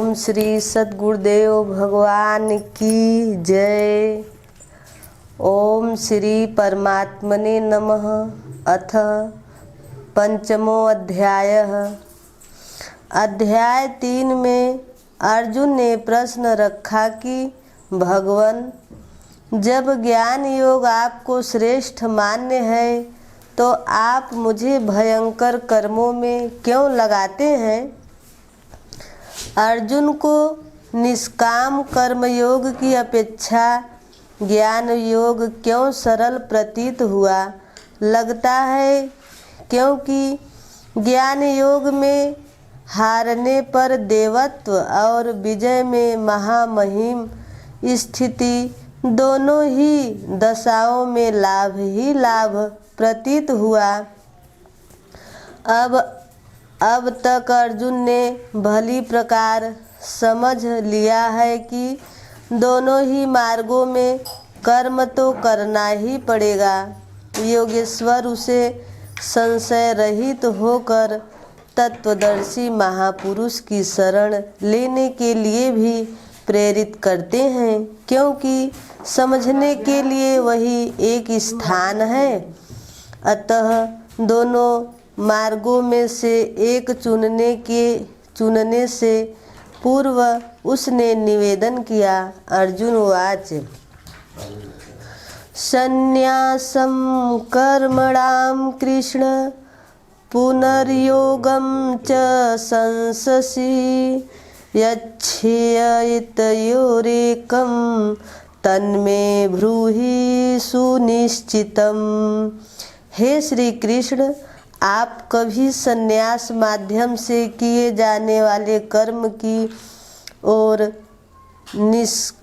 ओम श्री सद्गुरुदेव भगवान की जय। ओम श्री परमात्मने नमः। अथ पंचमो अध्यायः। अध्याय 3 में अर्जुन ने प्रश्न रखा कि भगवान, जब ज्ञान योग आपको श्रेष्ठ मान्य है तो आप मुझे भयंकर कर्मों में क्यों लगाते हैं। अर्जुन को निष्काम कर्म योग की अपेक्षा ज्ञान योग क्यों सरल प्रतीत हुआ। लगता है क्योंकि ज्ञान योग में हारने पर देवत्व और विजय में महामहिम स्थिति दोनों ही दशाओं में लाभ ही लाभ प्रतीत हुआ। अब तक अर्जुन ने भली प्रकार समझ लिया है कि दोनों ही मार्गों में कर्म तो करना ही पड़ेगा। योगेश्वर उसे संशय रहित होकर तत्वदर्शी महापुरुष की शरण लेने के लिए भी प्रेरित करते हैं, क्योंकि समझने के लिए वही एक स्थान है। अतः दोनों मार्गों में से एक चुनने से पूर्व उसने निवेदन किया। अर्जुन उवाच, संन्यासं कर्मणां कृष्ण पुनर्योगं च संससि यच्छेयतयोरेकं तन्मे ब्रूहि सुनिश्चितम्। हे श्री कृष्ण, आप कभी संन्यास माध्यम से किए जाने वाले कर्म की और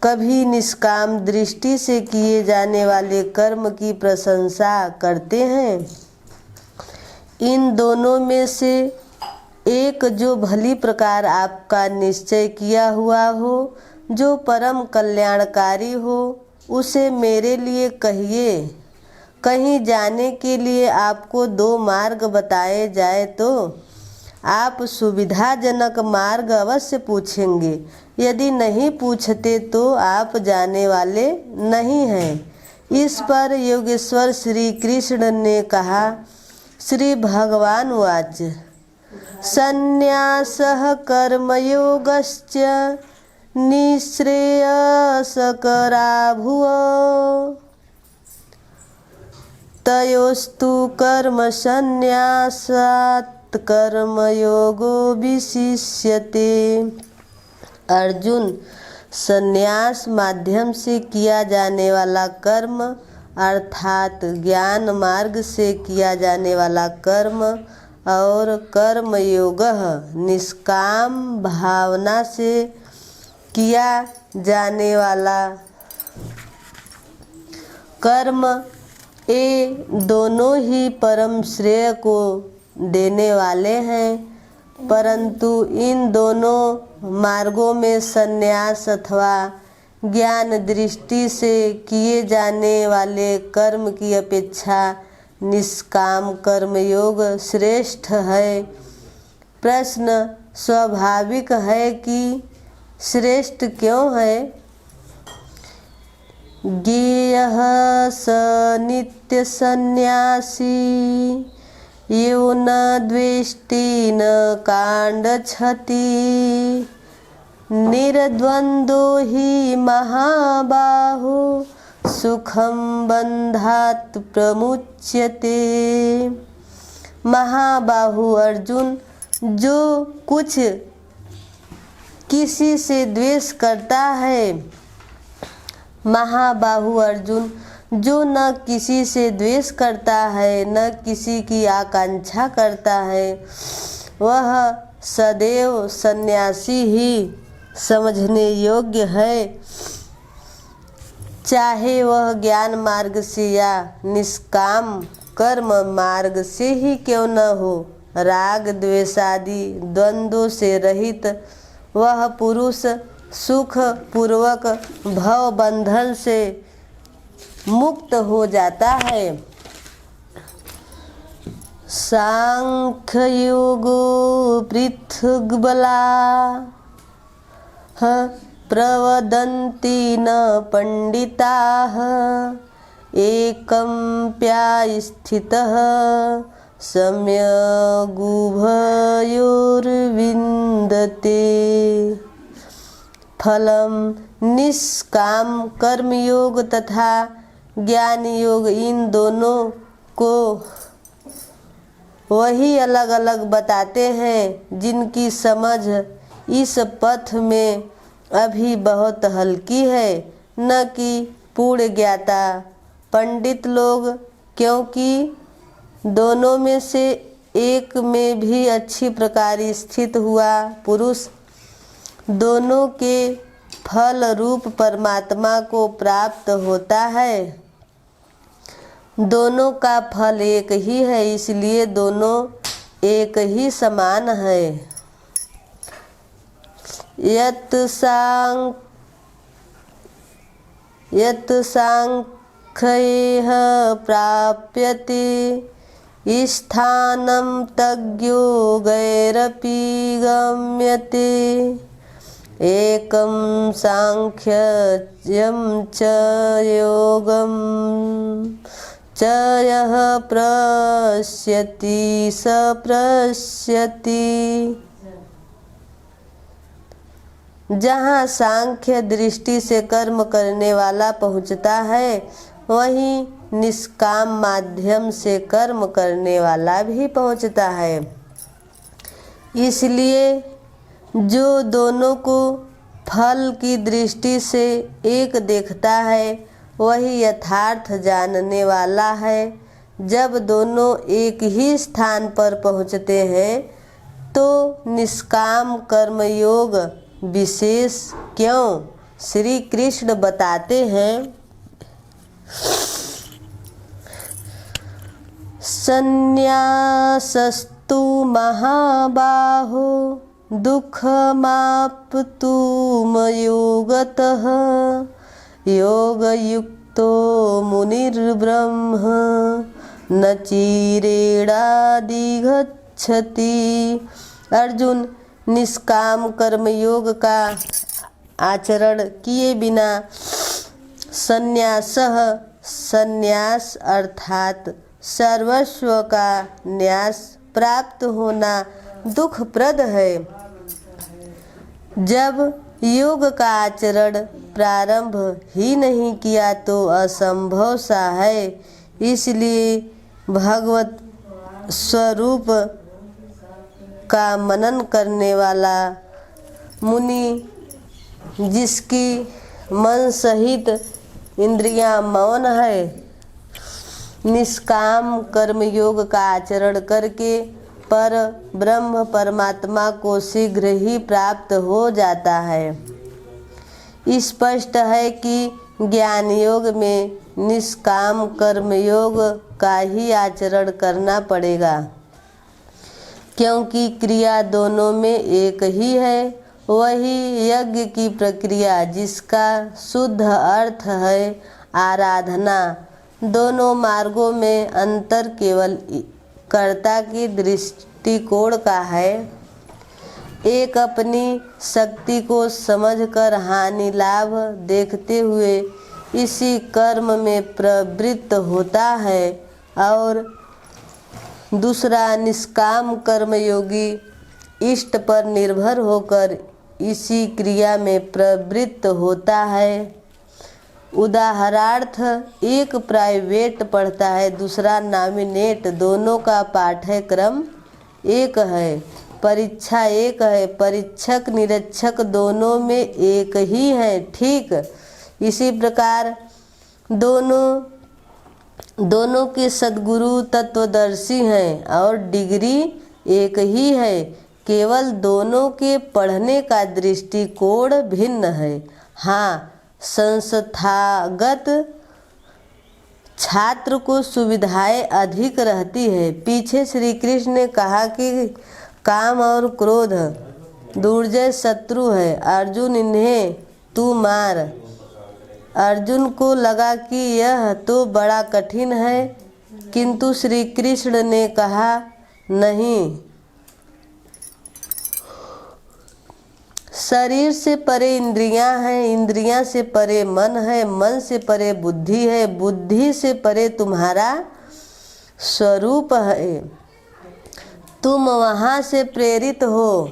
कभी निष्काम दृष्टि से किए जाने वाले कर्म की प्रशंसा करते हैं। इन दोनों में से एक जो भली प्रकार आपका निश्चय किया हुआ हो, जो परम कल्याणकारी हो, उसे मेरे लिए कहिए। कहीं जाने के लिए आपको 2 मार्ग बताए जाए तो आप सुविधाजनक मार्ग अवश्य पूछेंगे। यदि नहीं पूछते तो आप जाने वाले नहीं हैं। इस पर योगेश्वर श्री कृष्ण ने कहा। श्री भगवान उवाच, संन्यासः कर्मयोगश्च निःश्रेयसकरा भुवः तयोस्तु कर्म संन्यासात् कर्मयोगो विशिष्यते। अर्जुन, संन्यास माध्यम से किया जाने वाला कर्म अर्थात ज्ञान मार्ग से किया जाने वाला कर्म और कर्मयोग निष्काम भावना से किया जाने वाला कर्म, ये दोनों ही परम श्रेय को देने वाले हैं। परंतु इन दोनों मार्गों में संन्यास अथवा ज्ञान दृष्टि से किए जाने वाले कर्म की अपेक्षा निष्काम कर्मयोग श्रेष्ठ है। प्रश्न स्वाभाविक है कि श्रेष्ठ क्यों है। ज्ञेयः स नित्य सन्यासी यो न द्वेष्टि न काङ्क्षति निर्द्वन्द्वो हि महाबाहो सुखं बन्धात् प्रमुच्यते। महाबाहु अर्जुन, जो कुछ किसी से द्वेष करता है। महाबाहु अर्जुन, जो न किसी से द्वेष करता है न किसी की आकांक्षा करता है, वह सदैव सन्यासी ही समझने योग्य है। चाहे वह ज्ञान मार्ग से या निष्काम कर्म मार्ग से ही क्यों न हो। राग द्वेषादि द्वंद्वों से रहित वह पुरुष सुख पूर्वक भव बंधन से मुक्त हो जाता है। सांख्य योगो पृथग्बला प्रवदन्ति न पंडिताः एकं प्यायस्थितः सम्यगुभयोर्विन्दते। फलम निष्काम कर्म योग तथा ज्ञान योग, इन दोनों को वही अलग अलग बताते हैं जिनकी समझ इस पथ में अभी बहुत हल्की है, न कि पूर्ण ज्ञाता पंडित लोग, क्योंकि दोनों में से एक में भी अच्छी प्रकार स्थित हुआ पुरुष दोनों के फल रूप परमात्मा को प्राप्त होता है। दोनों का फल एक ही है, इसलिए दोनों एक ही समान है। यत् सांख्यैः प्राप्यते स्थानं तज्ञयोगैरपि गम्यते। एकं सांख्यं च योगं च यः पश्यति स पश्यति। जहाँ सांख्य दृष्टि से कर्म करने वाला पहुँचता है, वहीं निष्काम माध्यम से कर्म करने वाला भी पहुँचता है। इसलिए जो दोनों को फल की दृष्टि से एक देखता है, वही यथार्थ जानने वाला है। जब दोनों एक ही स्थान पर पहुँचते हैं तो निष्काम कर्मयोग विशेष क्यों श्री कृष्ण बताते हैं। संन्यासस्तु महाबाहो दुःखमाप्तुं योगतः योगयुक्तो मुनिर्ब्रह्म न चिरेणाधिगच्छति। अर्जुन, निष्काम कर्मयोग का आचरण किए बिना संन्यास अर्थात सर्वस्व का न्यास प्राप्त होना दुखप्रद है। जब योग का आचरण प्रारंभ ही नहीं किया तो असंभव सा है। इसलिए भगवत स्वरूप का मनन करने वाला मुनि, जिसकी मन सहित इंद्रियां मौन है, निष्काम कर्मयोग का आचरण करके पर ब्रह्म परमात्मा को शीघ्र ही प्राप्त हो जाता है। स्पष्ट है कि ज्ञान योग में निष्काम कर्मयोग का ही आचरण करना पड़ेगा, क्योंकि क्रिया दोनों में एक ही है। वही यज्ञ की प्रक्रिया, जिसका शुद्ध अर्थ है आराधना। दोनों मार्गों में अंतर केवल कर्ता की दृष्टिकोण का है। एक अपनी शक्ति को समझकर हानि लाभ देखते हुए इसी कर्म में प्रवृत्त होता है, और दूसरा निष्काम कर्मयोगी इष्ट पर निर्भर होकर इसी क्रिया में प्रवृत्त होता है। उदाहरणार्थ, एक प्राइवेट पढ़ता है, दूसरा नॉमिनेट। दोनों का पाठ्यक्रम एक है, परीक्षा एक है, परीक्षक निरीक्षक दोनों में एक ही है। ठीक इसी प्रकार दोनों के सद्गुरु तत्वदर्शी हैं और डिग्री एक ही है, केवल दोनों के पढ़ने का दृष्टिकोण भिन्न है। हाँ, संस्थागत छात्र को सुविधाएं अधिक रहती है। पीछे श्री कृष्ण ने कहा कि काम और क्रोध दुर्जय शत्रु है, अर्जुन इन्हें तू मार। अर्जुन को लगा कि यह तो बड़ा कठिन है, किंतु श्री कृष्ण ने कहा नहीं, शरीर से परे इंद्रियां हैं, इंद्रियां से परे मन है, मन से परे बुद्धि है, बुद्धि से परे तुम्हारा स्वरूप है। तुम वहाँ से प्रेरित हो।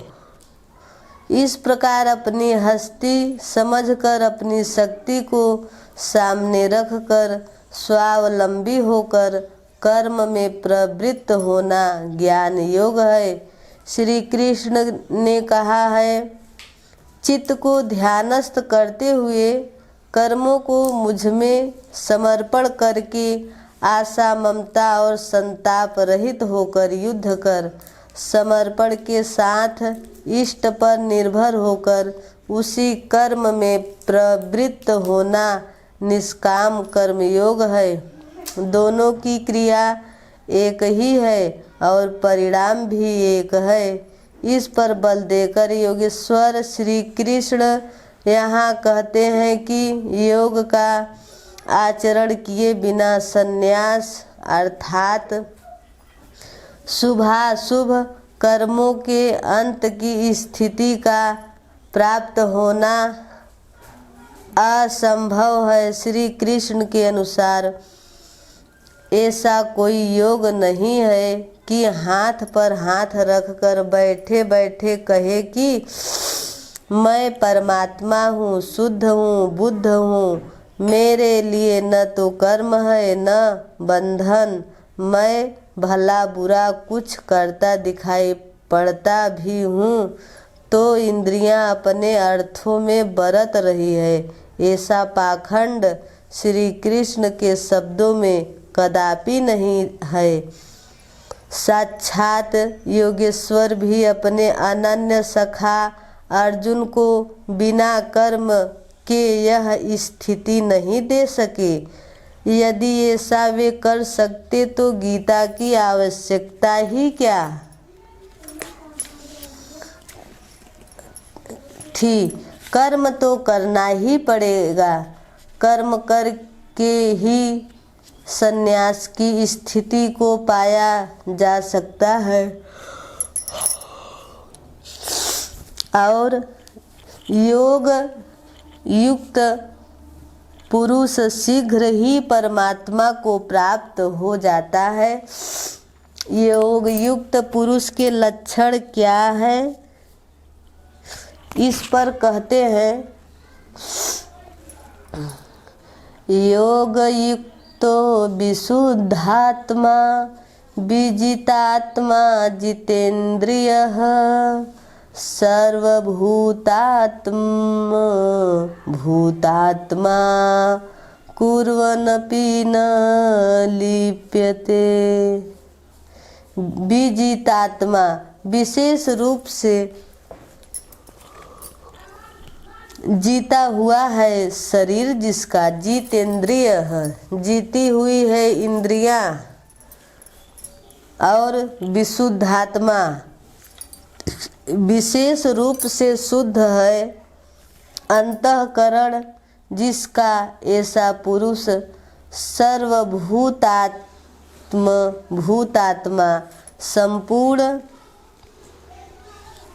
इस प्रकार अपनी हस्ती समझकर अपनी शक्ति को सामने रखकर स्वावलंबी होकर कर्म में प्रवृत्त होना ज्ञान योग है। श्री कृष्ण ने कहा है, चित्त को ध्यानस्थ करते हुए कर्मों को मुझ में समर्पण करके आशा ममता और संताप रहित होकर युद्ध कर, समर्पण के साथ इष्ट पर निर्भर होकर उसी कर्म में प्रवृत्त होना निष्काम कर्मयोग है। दोनों की क्रिया एक ही है और परिणाम भी एक है। इस पर बल देकर योगेश्वर श्री कृष्ण यहाँ कहते हैं कि योग का आचरण किए बिना संन्यास अर्थात शुभाशुभ कर्मों के अंत की स्थिति का प्राप्त होना असंभव है। श्री कृष्ण के अनुसार ऐसा कोई योग नहीं है कि हाथ पर हाथ रखकर बैठे बैठे कहे कि मैं परमात्मा हूँ, शुद्ध हूँ, बुद्ध हूँ, मेरे लिए न तो कर्म है न बंधन, मैं भला बुरा कुछ करता दिखाई पड़ता भी हूँ तो इंद्रियां अपने अर्थों में बरत रही है। ऐसा पाखंड श्री कृष्ण के शब्दों में कदापि नहीं है। साक्षात योगेश्वर भी अपने अनन्य सखा अर्जुन को बिना कर्म के यह स्थिति नहीं दे सके। यदि ऐसा वे कर सकते तो गीता की आवश्यकता ही क्या थी। कर्म तो करना ही पड़ेगा। कर्म करके ही संन्यास की स्थिति को पाया जा सकता है और योग युक्त पुरुष शीघ्र ही परमात्मा को प्राप्त हो जाता है। योग युक्त पुरुष के लक्षण क्या है, इस पर कहते हैं, योग युक्तो विशुद्धात्मा विजितात्मा जितेन्द्रियः सर्वभूतात्म भूतात्मा कुर्वन्नपि न लिप्यते। विजितात्मा विशेष रूप से जीता हुआ है शरीर जिसका, जितेंद्रिय है, जीती हुई है इंद्रियां, और विशुद्धात्मा विशेष रूप से शुद्ध है अंतःकरण जिसका, ऐसा पुरुष भूतात्मा संपूर्ण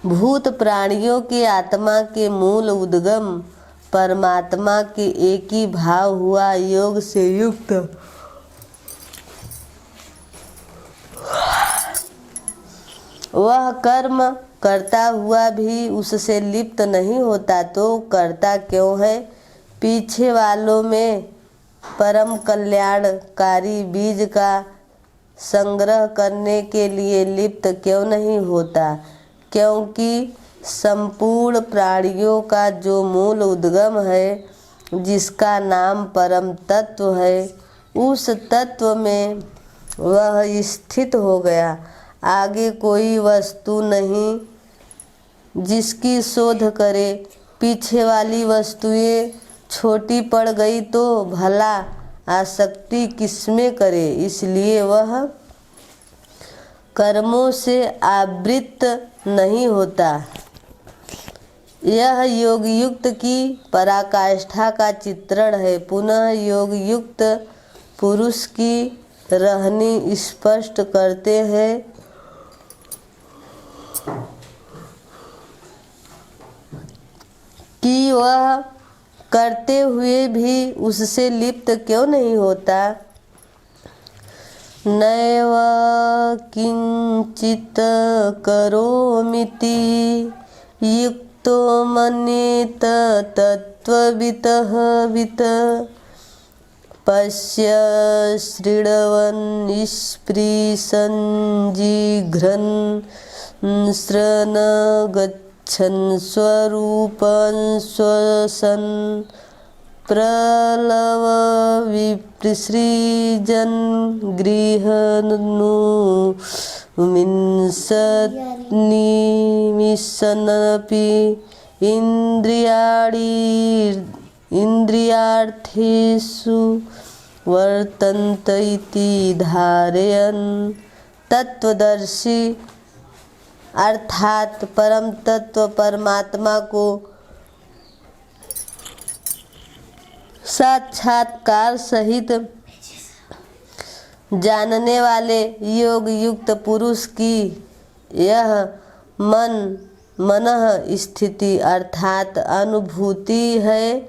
भूत प्राणियों के आत्मा के मूल उद्गम परमात्मा के एक ही भाव हुआ योग से युक्त वह कर्म करता हुआ भी उससे लिप्त नहीं होता तो करता क्यों है। पीछे वालों में परम कल्याणकारी बीज का संग्रह करने के लिए लिप्त क्यों नहीं होता, क्योंकि संपूर्ण प्राणियों का जो मूल उद्गम है जिसका नाम परम तत्व है, उस तत्व में वह स्थित हो गया। आगे कोई वस्तु नहीं जिसकी शोध करे। पीछे वाली वस्तुएं छोटी पड़ गई तो भला आसक्ति किसमें करे, इसलिए वह कर्मों से आवृत्त नहीं होता। यह योग युक्त की पराकाष्ठा का चित्रण है। पुनः योग युक्त पुरुष की रहनी स्पष्ट करते हैं। कि वह करते हुए भी उससे लिप्त क्यों नहीं होता। नैव किंचित करोमीति युक्तो मन्येत तत्त्ववितः वित् पश्य शृण्वन् निष्पृशन् जिघ्रन् शृण् गच्छन् स्वरूपं श्वसन् प्रलव विसृजन् गृह्णन्निमिषन्नपि इन्द्रियार्थेषु वर्तन्त इति धारयन्। तत्वदर्शी अर्थात परम तत्व परमात्मा को साक्षात्कार सहित जानने वाले योग युक्त पुरुष की यह मनः स्थिति अर्थात अनुभूति है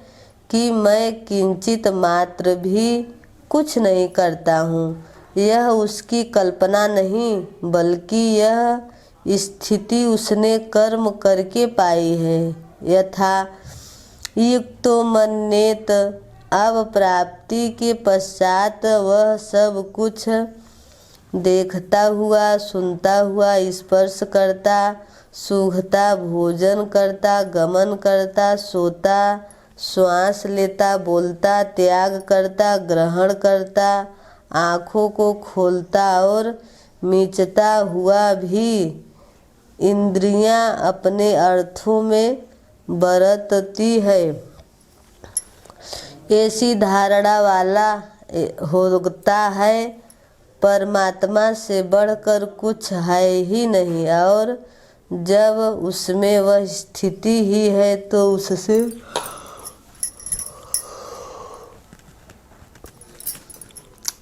कि मैं किंचित मात्र भी कुछ नहीं करता हूँ। यह उसकी कल्पना नहीं बल्कि यह स्थिति उसने कर्म करके पाई है। यथा युक्तो मन्येत, अब प्राप्ति के पश्चात वह सब कुछ देखता हुआ, सुनता हुआ, स्पर्श करता, सूंघता, भोजन करता, गमन करता, सोता, श्वास लेता, बोलता, त्याग करता, ग्रहण करता, आँखों को खोलता और मीचता हुआ भी इंद्रियां अपने अर्थों में बरतती है, ऐसी धारणा वाला होता है। परमात्मा से बढ़कर कुछ है ही नहीं और जब उसमें वह स्थिति ही है तो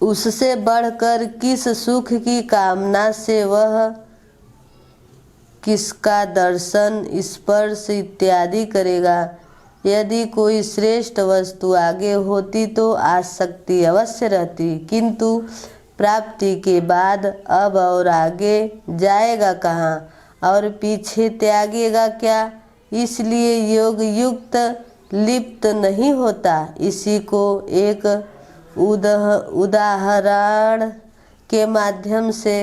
उससे बढ़कर किस सुख की कामना से वह किसका दर्शन, स्पर्श इत्यादि करेगा। यदि कोई श्रेष्ठ वस्तु आगे होती तो आसक्ति अवश्य रहती, किंतु प्राप्ति के बाद अब और आगे जाएगा कहाँ और पीछे त्यागेगा क्या। इसलिए योग युक्त लिप्त नहीं होता। इसी को एक उदाहरण के माध्यम से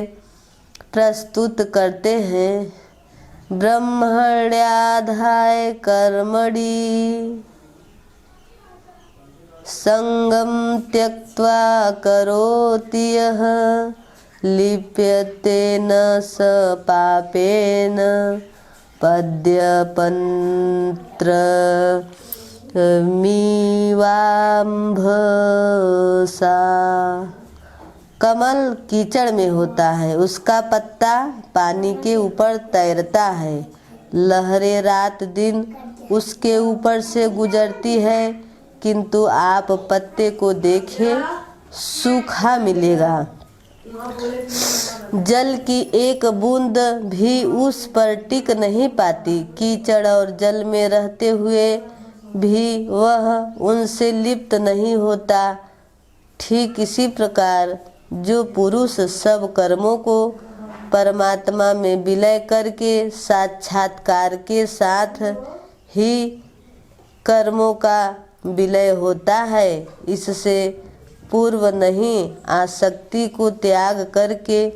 प्रस्तुत करते हैं। ब्रह्मण्याधाय कर्मणि संगम त्यक्त्वा करोति यः लिप्यते न स पापेन पद्यपन्त्र मीवाम्भसा। कमल कीचड़ में होता है, उसका पत्ता पानी के ऊपर तैरता है, लहरें रात दिन उसके ऊपर से गुजरती है, किंतु आप पत्ते को देखें सूखा मिलेगा। जल की एक बूंद भी उस पर टिक नहीं पाती। कीचड़ और जल में रहते हुए भी वह उनसे लिप्त नहीं होता। ठीक इसी प्रकार जो पुरुष सब कर्मों को परमात्मा में विलय करके साक्षात्कार के साथ ही कर्मों का विलय होता है, इससे पूर्व नहीं आसक्ति को त्याग करके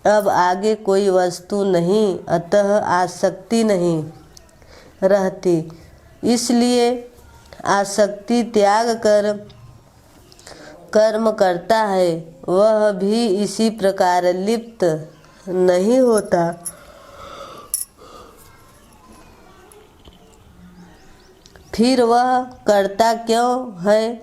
अब आगे कोई वस्तु नहीं, अतः आसक्ति नहीं रहती। इसलिए आसक्ति त्याग कर कर्म करता है, वह भी इसी प्रकार लिप्त नहीं होता। फिर वह करता क्यों है?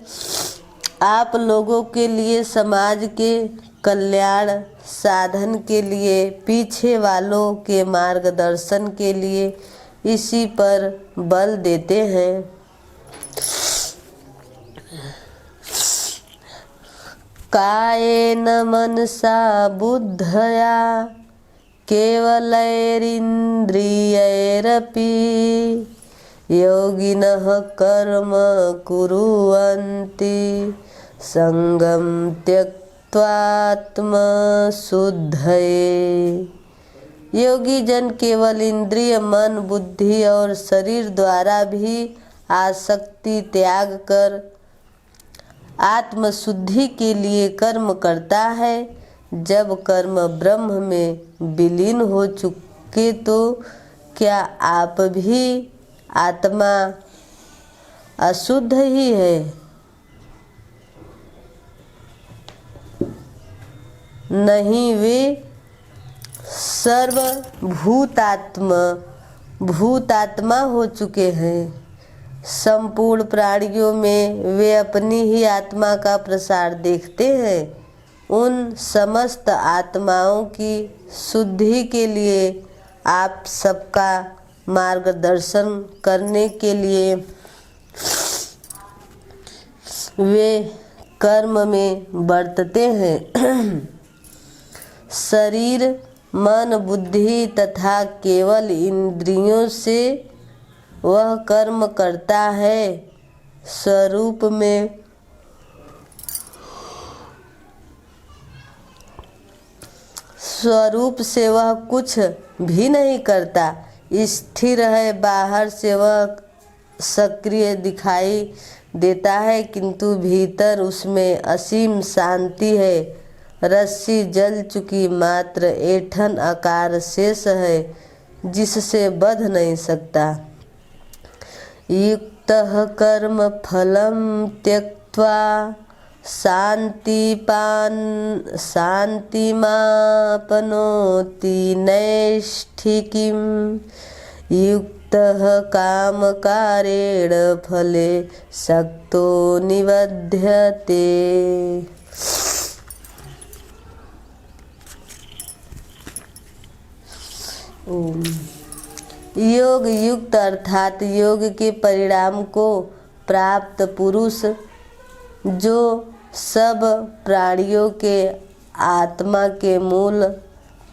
आप लोगों के लिए, समाज के कल्याण साधन के लिए, पीछे वालों के मार्गदर्शन के लिए इसी पर बल देते हैं। कायेन मनसा बुद्धया केवलैरिन्द्रियैरपि योगिनः कर्म कुर्वन्ति संगम त्यक्त्वात्मशुद्धये। योगी जन केवल इंद्रिय, मन, बुद्धि और शरीर द्वारा भी आसक्ति त्याग कर आत्मशुद्धि के लिए कर्म करता है। जब कर्म ब्रह्म में विलीन हो चुके तो क्या आप भी आत्मा अशुद्ध ही है? नहीं, वे भूतात्मा हो चुके हैं। संपूर्ण प्राणियों में वे अपनी ही आत्मा का प्रसार देखते हैं। उन समस्त आत्माओं की शुद्धि के लिए आप सबका मार्गदर्शन करने के लिए वे कर्म में बरतते हैं। शरीर, मन, बुद्धि तथा केवल इंद्रियों से वह कर्म करता है। स्वरूप से वह कुछ भी नहीं करता, स्थिर है। बाहर से वह सक्रिय दिखाई देता है, किंतु भीतर उसमें असीम शांति है। रस्सी जल चुकी, मात्र ऐंठन आकार शेष है, जिससे बंध नहीं सकता। युक्तः कर्म फलं त्यक्त्वा शान्तिमाप्नोति नैष्ठिकीं। युक्तः कामकारेण फले सक्तो निबध्यते। योग युक्त अर्थात योग के परिणाम को प्राप्त पुरुष जो सब प्राणियों के आत्मा के मूल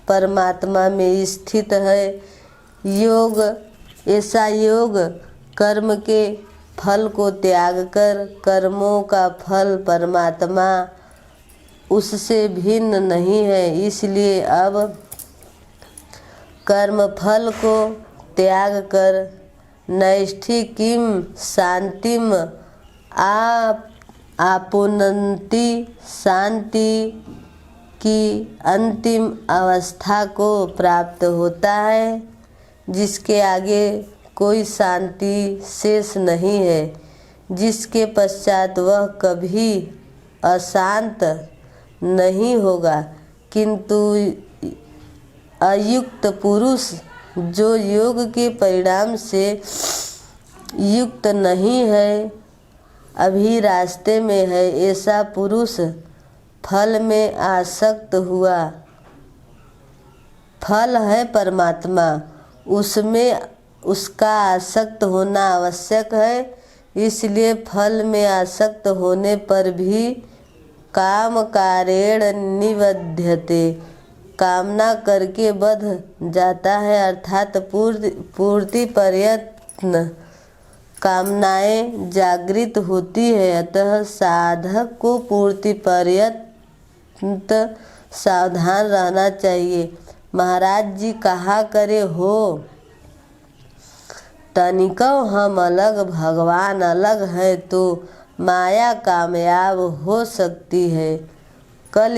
परमात्मा में स्थित है। ऐसा योग कर्म के फल को त्याग कर, कर्मों का फल परमात्मा उससे भिन्न नहीं है, इसलिए अब कर्म फल को त्याग कर नैष्ठिकीं शांतिम आपुनन्ति, शांति की अंतिम अवस्था को प्राप्त होता है, जिसके आगे कोई शांति शेष नहीं है, जिसके पश्चात वह कभी अशांत नहीं होगा। किंतु अयुक्त पुरुष जो योग के परिणाम से युक्त नहीं है, अभी रास्ते में है, ऐसा पुरुष फल में आसक्त हुआ। फल है परमात्मा, उसमें उसका आसक्त होना आवश्यक है। इसलिए फल में आसक्त होने पर भी काम कारेण निबध्यते, कामना करके बध जाता है, अर्थात पूर्ति प्रयत्न कामनाएं जागृत होती है। अतः साधक को पूर्ति प्रयत्न सावधान रहना चाहिए। महाराज जी कहा करे हो तनिको हम अलग भगवान अलग है तो माया कामयाब हो सकती है। कल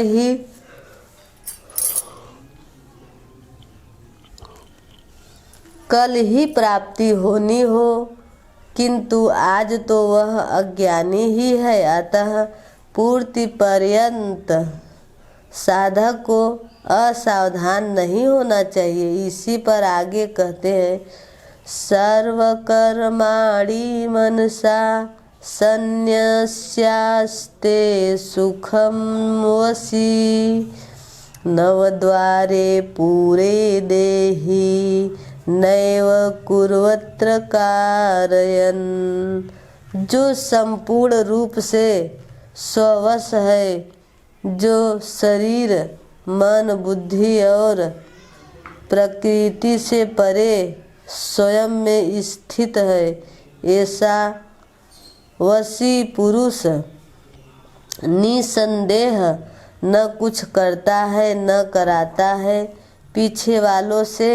ही प्राप्ति होनी हो, किंतु आज तो वह अज्ञानी ही है। अतः पूर्ति पर्यंत साधक को असावधान नहीं होना चाहिए। इसी पर आगे कहते हैं, सर्वकर्माणि मनसा संन्यस्यास्ते सुखं वशी, नवद्वारे पूरे देहि नैव कुर्वत्र कारयन्। जो संपूर्ण रूप से स्ववश है, जो शरीर, मन, बुद्धि और प्रकृति से परे स्वयं में स्थित है। ऐसा वशी पुरुष निसंदेह न कुछ करता है न कराता है। पीछे वालों से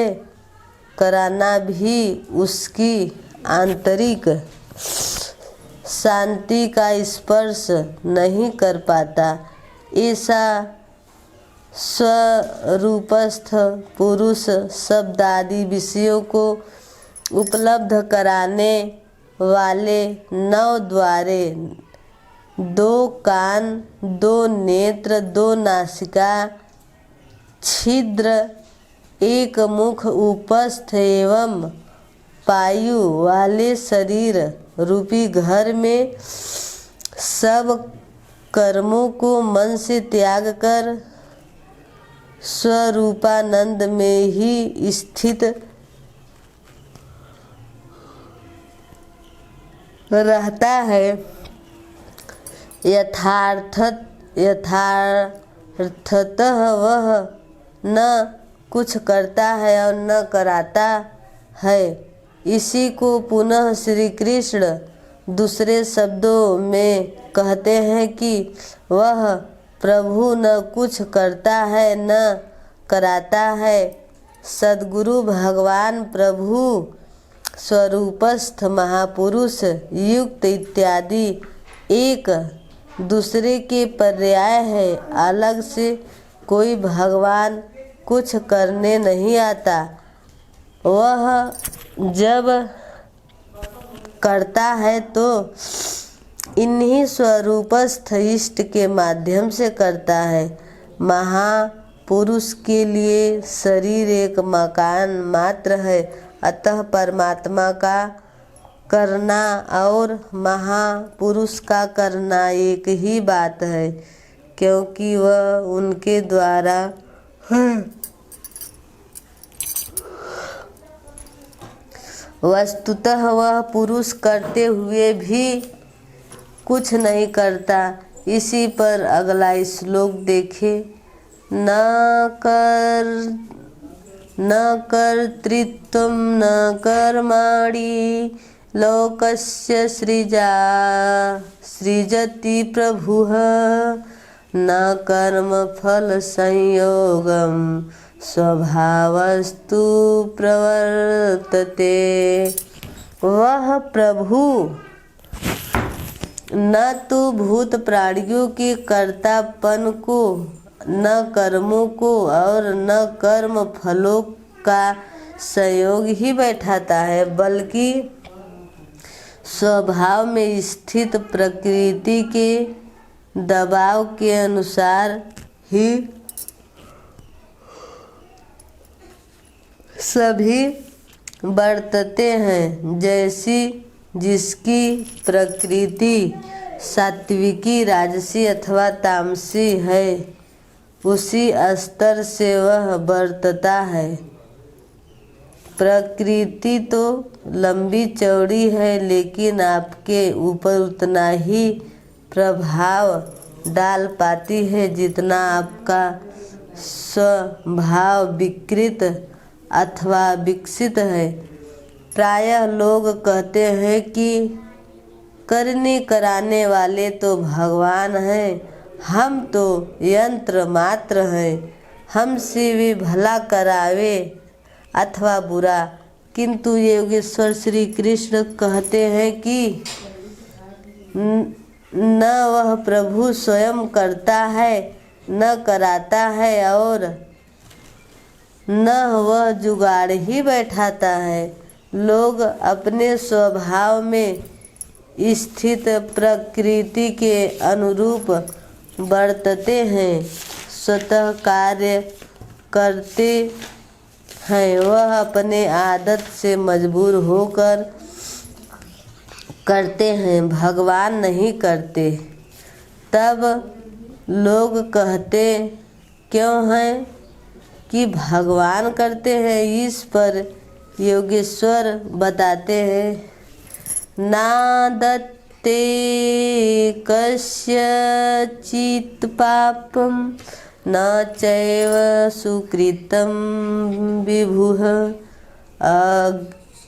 कराना भी उसकी आंतरिक शांति का स्पर्श नहीं कर पाता। ऐसा स्वरूपस्थ पुरुष शब्द आदि विषयों को उपलब्ध कराने वाले 9 द्वारे, 2 कान, 2 नेत्र, 2 नासिका, छिद्र, 1 मुख, उपस्थ एवं पायु वाले शरीर रूपी घर में सब कर्मों को मन से त्याग कर स्वरूपानंद में ही स्थित रहता है। यथार्थतः वह न कुछ करता है और न कराता है। इसी को पुनः श्री कृष्ण दूसरे शब्दों में कहते हैं कि वह प्रभु न कुछ करता है न कराता है। सद्गुरु भगवान प्रभु स्वरूपस्थ महापुरुष युक्त इत्यादि एक दूसरे के पर्याय है। अलग से कोई भगवान कुछ करने नहीं आता। वह जब करता है तो इन्हीं स्वरूपस्थ इष्ट के माध्यम से करता है। महापुरुष के लिए शरीर एक मकान मात्र है। अतः परमात्मा का करना और महापुरुष का करना एक ही बात है, क्योंकि वह उनके द्वारा है। वस्तुतः वह पुरुष करते हुए भी कुछ नहीं करता। इसी पर अगला श्लोक देखें। न कर्तृत्वं न कर्माणि लोकस्य सृजति प्रभुः न कर्मफल संयोगं स्वभावस्तु प्रवर्तते। वह प्रभु न तो भूत प्राणियों के कर्तापन को, न कर्मों को और न कर्म फलों का संयोग ही बैठाता है, बल्कि स्वभाव में स्थित प्रकृति के दबाव के अनुसार ही सभी बरतते हैं। जैसी जिसकी प्रकृति सात्विकी, राजसी अथवा तामसी है, उसी स्तर से वह बरतता है। प्रकृति तो लंबी चौड़ी है, लेकिन आपके ऊपर उतना ही प्रभाव डाल पाती है जितना आपका स्वभाव विकृत अथवा विकसित है। प्रायः लोग कहते हैं कि करने कराने वाले तो भगवान हैं, हम तो यंत्र मात्र हैं, हमसे भी भला करावे अथवा बुरा। किंतु योगेश्वर श्री कृष्ण कहते हैं कि न वह प्रभु स्वयं करता है न कराता है और न वह जुगाड़ ही बैठाता है। लोग अपने स्वभाव में स्थित प्रकृति के अनुरूप बरतते हैं, स्वतः कार्य करते हैं। वह अपने आदत से मजबूर होकर करते हैं, भगवान नहीं करते। तब लोग कहते क्यों हैं कि भगवान करते हैं। इस पर योगेश्वर बताते हैं, नादत्ते कस्यचित् पापं न चैव सुकृतं विभुः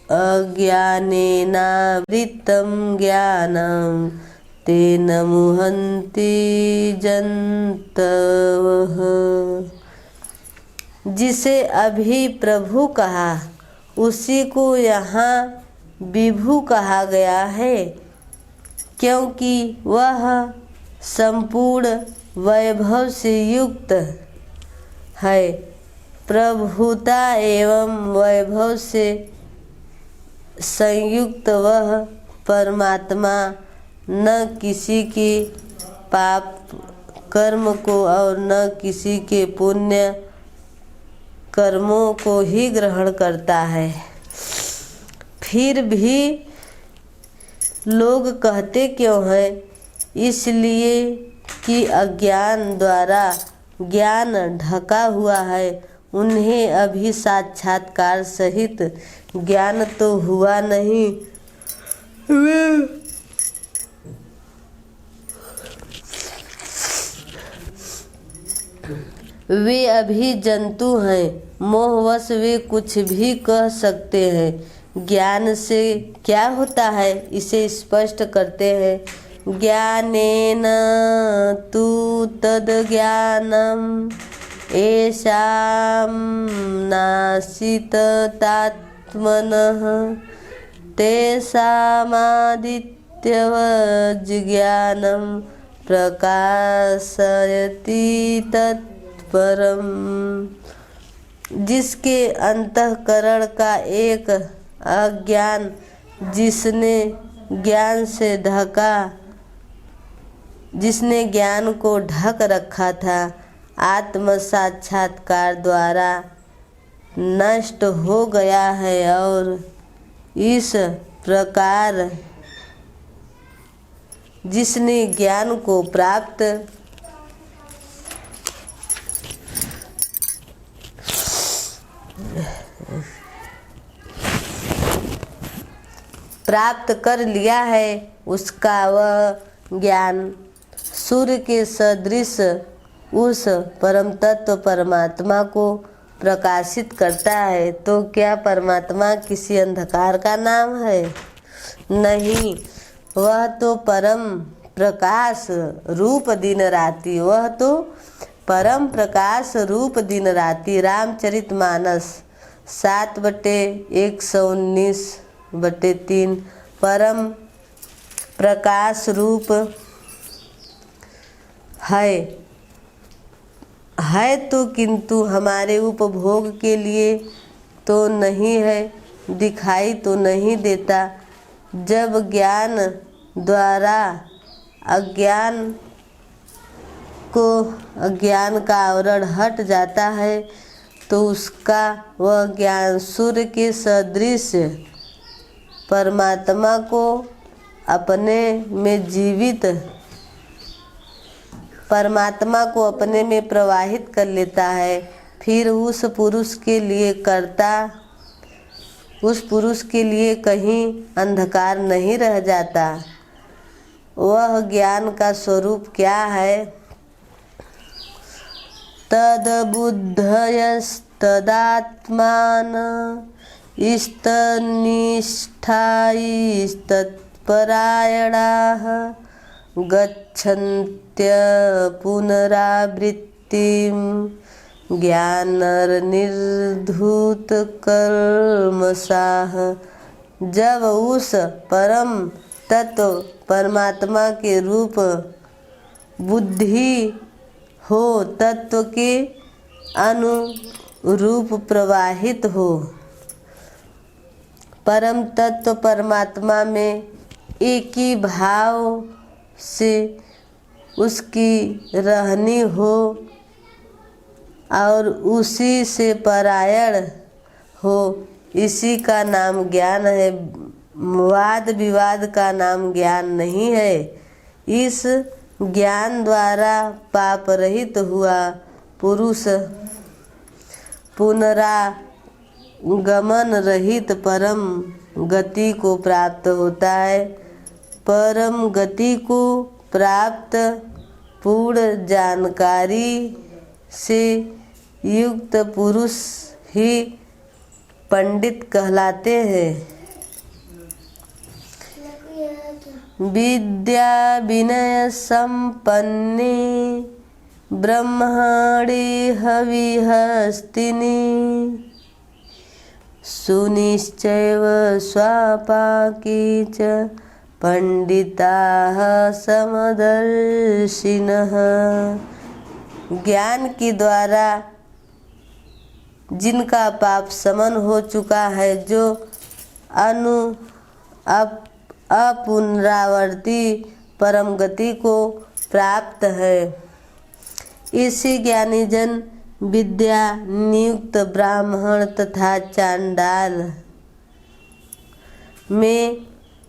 अज्ञानेनावृतं ज्ञानं तेन मुहन्ति जन्तवः। जिसे अभी प्रभु कहा उसी को यहाँ विभु कहा गया है, क्योंकि वह संपूर्ण वैभव से युक्त है। प्रभुता एवं वैभव से संयुक्त वह परमात्मा न किसी के पाप कर्म को और न किसी के पुण्य कर्मों को ही ग्रहण करता है। फिर भी लोग कहते क्यों हैं? इसलिए कि अज्ञान द्वारा ज्ञान ढका हुआ है। उन्हें अभी साक्षात्कार सहित ज्ञान तो हुआ नहीं, वे अभी जंतु हैं। मोहवश वे कुछ भी कह सकते हैं। ज्ञान से क्या होता है इसे स्पष्ट करते हैं। ज्ञानेन तु तद ज्ञानम येषां नासीतात्मनः तेषामादित्यवज् ज्ञानं प्रकाशयति तत्परम्। जिसके अंतःकरण का एक अज्ञान जिसने ज्ञान को ढक रखा था, आत्म साक्षात्कार द्वारा नष्ट हो गया है और इस प्रकार जिसने ज्ञान को प्राप्त कर लिया है, उसका वह ज्ञान सूर्य के सदृश उस परम तत्व परमात्मा को प्रकाशित करता है। तो क्या परमात्मा किसी अंधकार का नाम है? नहीं, वह तो परम प्रकाश रूप दिन राति, वह तो परम प्रकाश रूप दिन राति। रामचरितमानस 7/119/3 परम प्रकाश रूप है तो, किंतु हमारे उपभोग के लिए तो नहीं है, दिखाई तो नहीं देता। जब ज्ञान द्वारा अज्ञान का आवरण हट जाता है तो उसका वह ज्ञान सूर्य के सदृश परमात्मा को अपने में प्रवाहित कर लेता है। फिर उस पुरुष के लिए कहीं अंधकार नहीं रह जाता। वह ज्ञान का स्वरूप क्या है? तद्बुद्धयस्तदात्मान स्तनिष्ठास्तत्परायणाः गच्छन्त्य पुनरावृत्तिं ज्ञाननिर्धूतकल्मषाः। जब उस परम तत्व परमात्मा के रूप बुद्धि हो, तत्व के अनुरूप प्रवाहित हो, परम तत्व परमात्मा में एक ही भाव से उसकी रहनी हो और उसी से परायण हो, इसी का नाम ज्ञान है। वाद विवाद का नाम ज्ञान नहीं है। इस ज्ञान द्वारा पाप रहित हुआ पुरुष पुनरागमन रहित परम गति को प्राप्त होता है। परम गति को प्राप्त पूर्ण जानकारी से युक्त पुरुष ही पंडित कहलाते हैं। विद्या विनय संपन्ने ब्रह्मणे हविहस्तिनि सुनिश्चैव स्वापाके च पंडिताः समदर्शिनः। ज्ञान के द्वारा जिनका पाप समन हो चुका है, जो अपुनरावर्ती परम गति को प्राप्त है, इसी ज्ञानी जन विद्या नियुक्त ब्राह्मण तथा चांडाल में,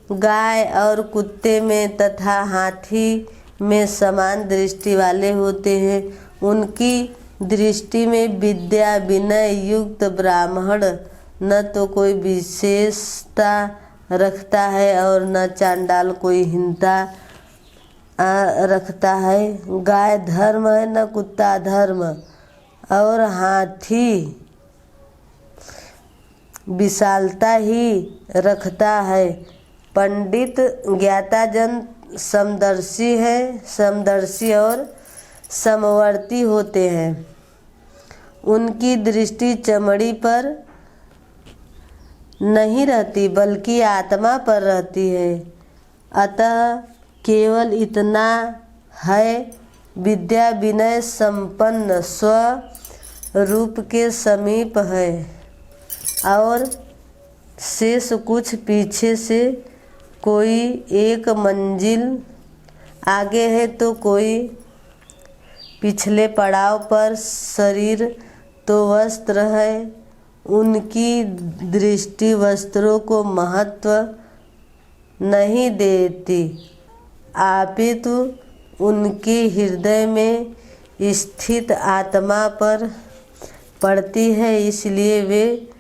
गाय और कुत्ते में तथा हाथी में समान दृष्टि वाले होते हैं। उनकी दृष्टि में विद्या विनय युक्त ब्राह्मण न तो कोई विशेषता रखता है और न चांडाल कोई हीनता रखता है। गाय धर्म है, न कुत्ता धर्म, और हाथी विशालता ही रखता है। पंडित ज्ञाता जन समदर्शी है, समदर्शी और समवर्ती होते हैं। उनकी दृष्टि चमड़ी पर नहीं रहती बल्कि आत्मा पर रहती है। अतः केवल इतना है, विद्या विनय संपन्न स्वरूप के समीप है और शेष कुछ पीछे से, कोई एक मंजिल आगे है तो कोई पिछले पड़ाव पर। शरीर तो वस्त्र है, उनकी दृष्टि वस्त्रों को महत्व नहीं देती, अपितु उनके हृदय में स्थित आत्मा पर पड़ती है, इसलिए वे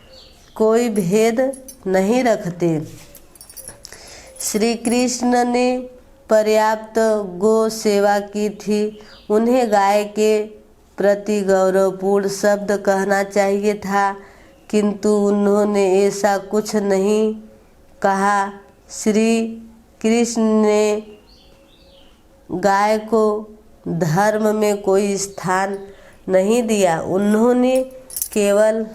कोई भेद नहीं रखते। श्री कृष्ण ने पर्याप्त गो सेवा की थी। उन्हें गाय के प्रति गौरवपूर्ण शब्द कहना चाहिए था, किंतु उन्होंने ऐसा कुछ नहीं कहा। श्री कृष्ण ने गाय को धर्म में कोई स्थान नहीं दिया। उन्होंने केवल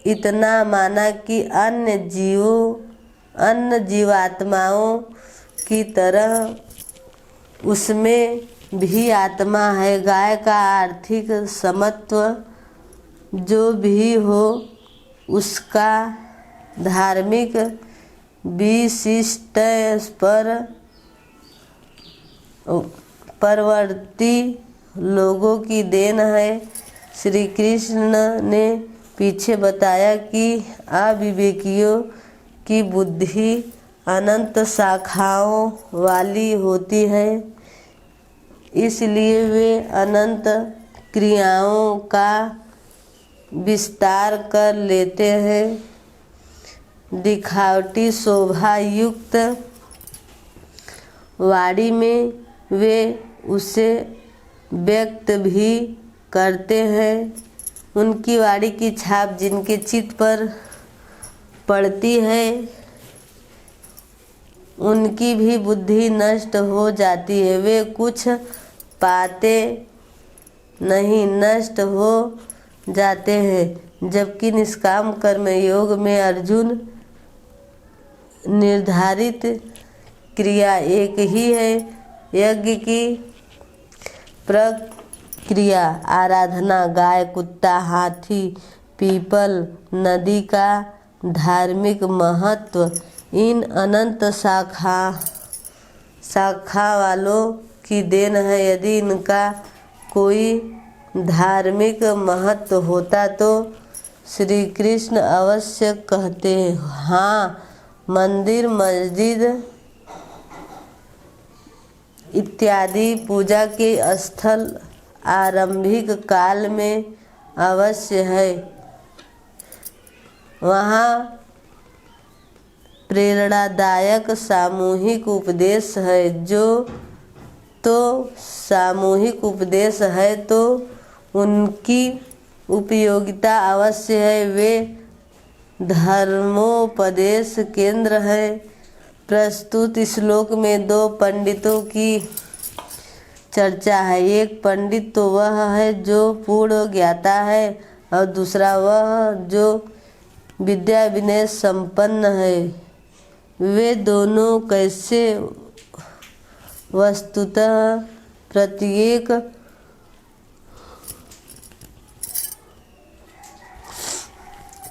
इतना माना कि अन्य जीवात्माओं की तरह उसमें भी आत्मा है। गाय का आर्थिक समत्व जो भी हो, उसका धार्मिक विशिष्ट परवर्ती लोगों की देन है। श्री कृष्ण ने पीछे बताया कि अविवेकियों की बुद्धि अनंत शाखाओं वाली होती है, इसलिए वे अनंत क्रियाओं का विस्तार कर लेते हैं। दिखावटी शोभा युक्त वाणी में वे उसे व्यक्त भी करते हैं। उनकी वाणी की छाप जिनके चित्त पर पड़ती है, उनकी भी बुद्धि नष्ट हो जाती है। वे कुछ पाते नहीं, नष्ट हो जाते हैं। जबकि निष्काम कर्म योग में अर्जुन निर्धारित क्रिया एक ही है। यज्ञ की प्रक्रिया, आराधना, गाय, कुत्ता, हाथी, पीपल, नदी का धार्मिक महत्व, इन अनंत शाखा वालों की देन है। यदि इनका कोई धार्मिक महत्व होता तो श्री कृष्ण अवश्य कहते, हाँ, मंदिर, मस्जिद इत्यादि पूजा के स्थल आरंभिक काल में अवश्य है। वहाँ प्रेरणादायक सामूहिक उपदेश है। जो तो सामूहिक उपदेश है तो उनकी उपयोगिता अवश्य है। वे धर्मोपदेश केंद्र है। प्रस्तुत श्लोक में दो पंडितों की चर्चा है। एक पंडित तो वह है जो पूर्ण ज्ञाता है और दूसरा वह जो विद्या विनय संपन्न है। वे दोनों कैसे? वस्तुतः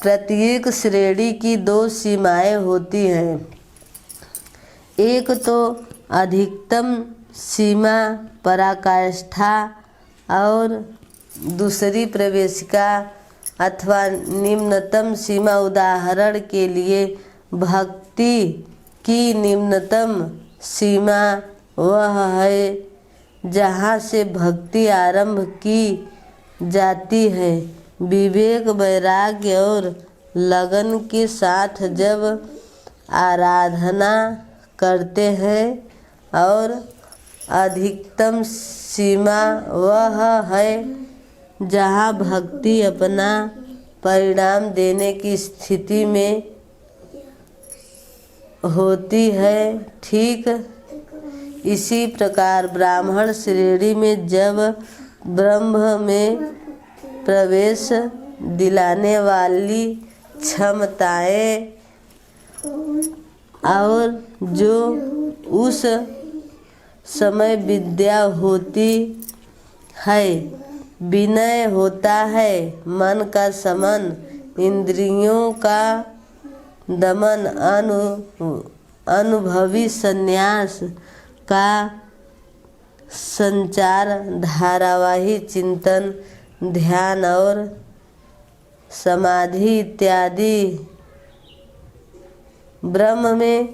प्रत्येक श्रेणी की दो सीमाएं होती हैं। एक तो अधिकतम सीमा पराकाष्ठा और दूसरी प्रवेशिका अथवा निम्नतम सीमा। उदाहरण के लिए भक्ति की निम्नतम सीमा वह है जहाँ से भक्ति आरंभ की जाती है। विवेक वैराग्य और लगन के साथ जब आराधना करते हैं। और अधिकतम सीमा वह है जहाँ भक्ति अपना परिणाम देने की स्थिति में होती है। ठीक इसी प्रकार ब्राह्मण श्रेणी में जब ब्रह्म में प्रवेश दिलाने वाली क्षमताएं और जो उस समय विद्या होती है, विनय होता है, मन का समन, इंद्रियों का दमन, अनुभवी संन्यास का संचार, धारावाही चिंतन, ध्यान और समाधि इत्यादि ब्रह्म में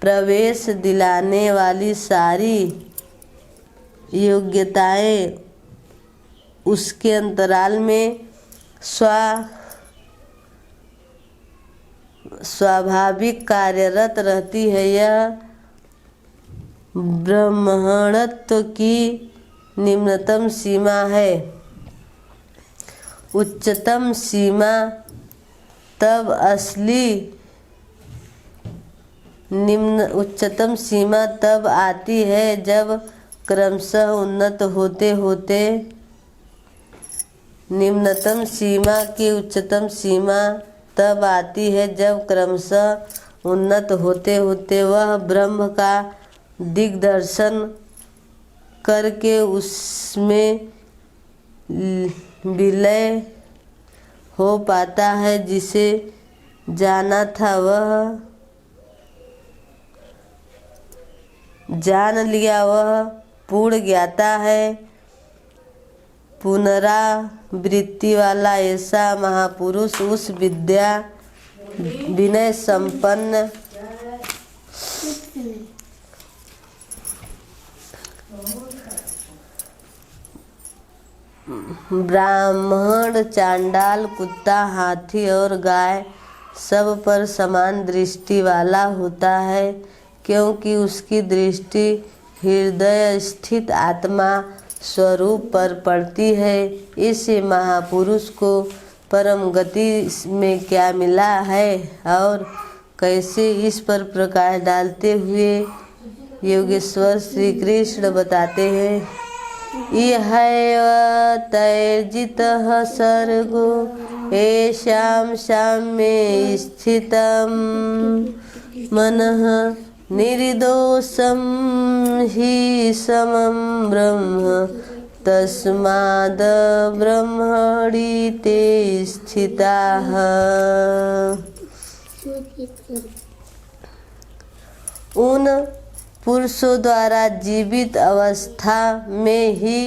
प्रवेश दिलाने वाली सारी योग्यताएं उसके अंतराल में स्वाभाविक कार्यरत रहती है। यह ब्राह्मणत्व की निम्नतम सीमा है। उच्चतम सीमा तब आती है जब क्रमशः उन्नत होते होते निम्नतम सीमा की उच्चतम सीमा तब आती है जब क्रमशः उन्नत होते होते वह ब्रह्म का दिग्दर्शन करके उसमें विलय हो पाता है। जिसे जाना था वह जान लिया, वह पूर्ण ज्ञाता है। पुनरावृत्ति वाला ऐसा महापुरुष उस विद्या विनय संपन्न ब्राह्मण, चांडाल, कुत्ता, हाथी और गाय सब पर समान दृष्टि वाला होता है, क्योंकि उसकी दृष्टि हृदय स्थित आत्मा स्वरूप पर पड़ती है। इस महापुरुष को परम गति में क्या मिला है और कैसे, इस पर प्रकाश डालते हुए योगेश्वर श्री कृष्ण बताते हैं। इहैव तैर्जितः सर्गो येषां साम्ये स्थितं मनः निर्दोषं हि समं ब्रह्म तस्माद् ब्रह्मणि ते स्थिताः। उन पुरुषों द्वारा जीवित अवस्था में ही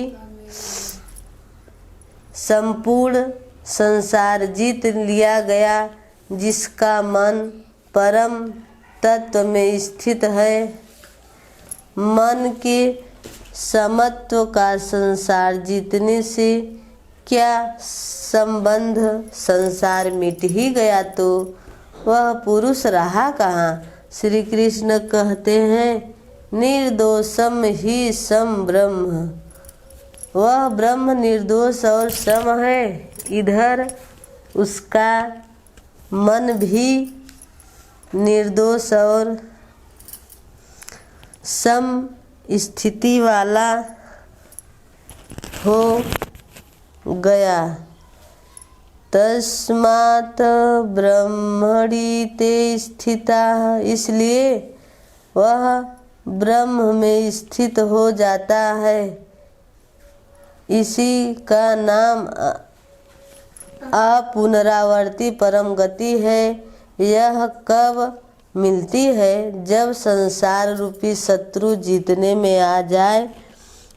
संपूर्ण संसार जीत लिया गया, जिसका मन परम तत्व में स्थित है। मन के समत्व का संसार जीतने से क्या संबंध? संसार मिट ही गया तो वह पुरुष रहा कहाँ? श्री कृष्ण कहते हैं, निर्दोषम ही सम ब्रह्म। वह ब्रह्म निर्दोष और सम है। इधर उसका मन भी निर्दोष और सम स्थिति वाला हो गया। तस्मात् ब्रह्मणि ते स्थिताः, इसलिए वह ब्रह्म में स्थित हो जाता है। इसी का नाम अपुनरावर्ती परम गति है। यह कब मिलती है? जब संसार रूपी शत्रु जीतने में आ जाए।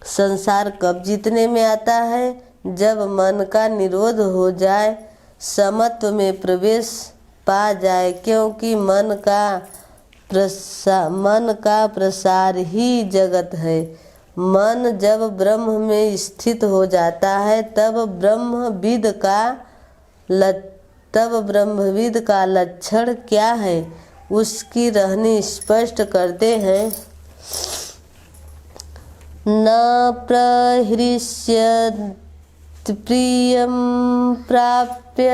संसार कब जीतने में आता है? जब मन का निरोध हो जाए, समत्व में प्रवेश पा जाए, क्योंकि मन का प्रसार ही जगत है। मन जब ब्रह्म में स्थित हो जाता है तब ब्रह्मविद का लक्षण क्या है उसकी रहनी स्पष्ट करते हैं। न प्रहृष्यत् प्रियं प्राप्य,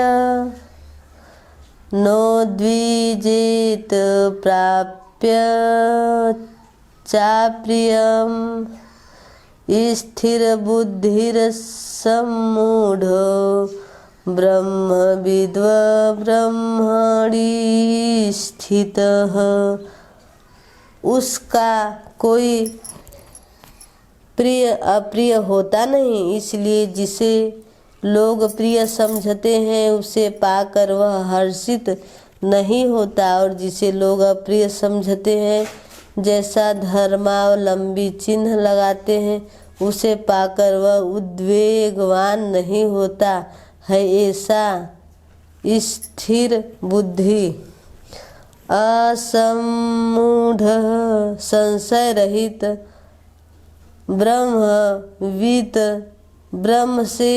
नोद्विजेत प्राप्य चाप्रियं, स्थिरबुद्धिर्सम्मूढो ब्रह्मविद् ब्रह्मणि स्थितः। उसका कोई प्रिय अप्रिय होता नहीं, इसलिए जिसे लोग प्रिय समझते हैं उसे पाकर वह हर्षित नहीं होता, और जिसे लोग अप्रिय समझते हैं, जैसा धर्मावलंबी चिन्ह लगाते हैं, उसे पाकर वह उद्वेगवान नहीं होता है। ऐसा स्थिर बुद्धि असम्मूढ़ संशय रहित ब्रह्मविद ब्रह्म से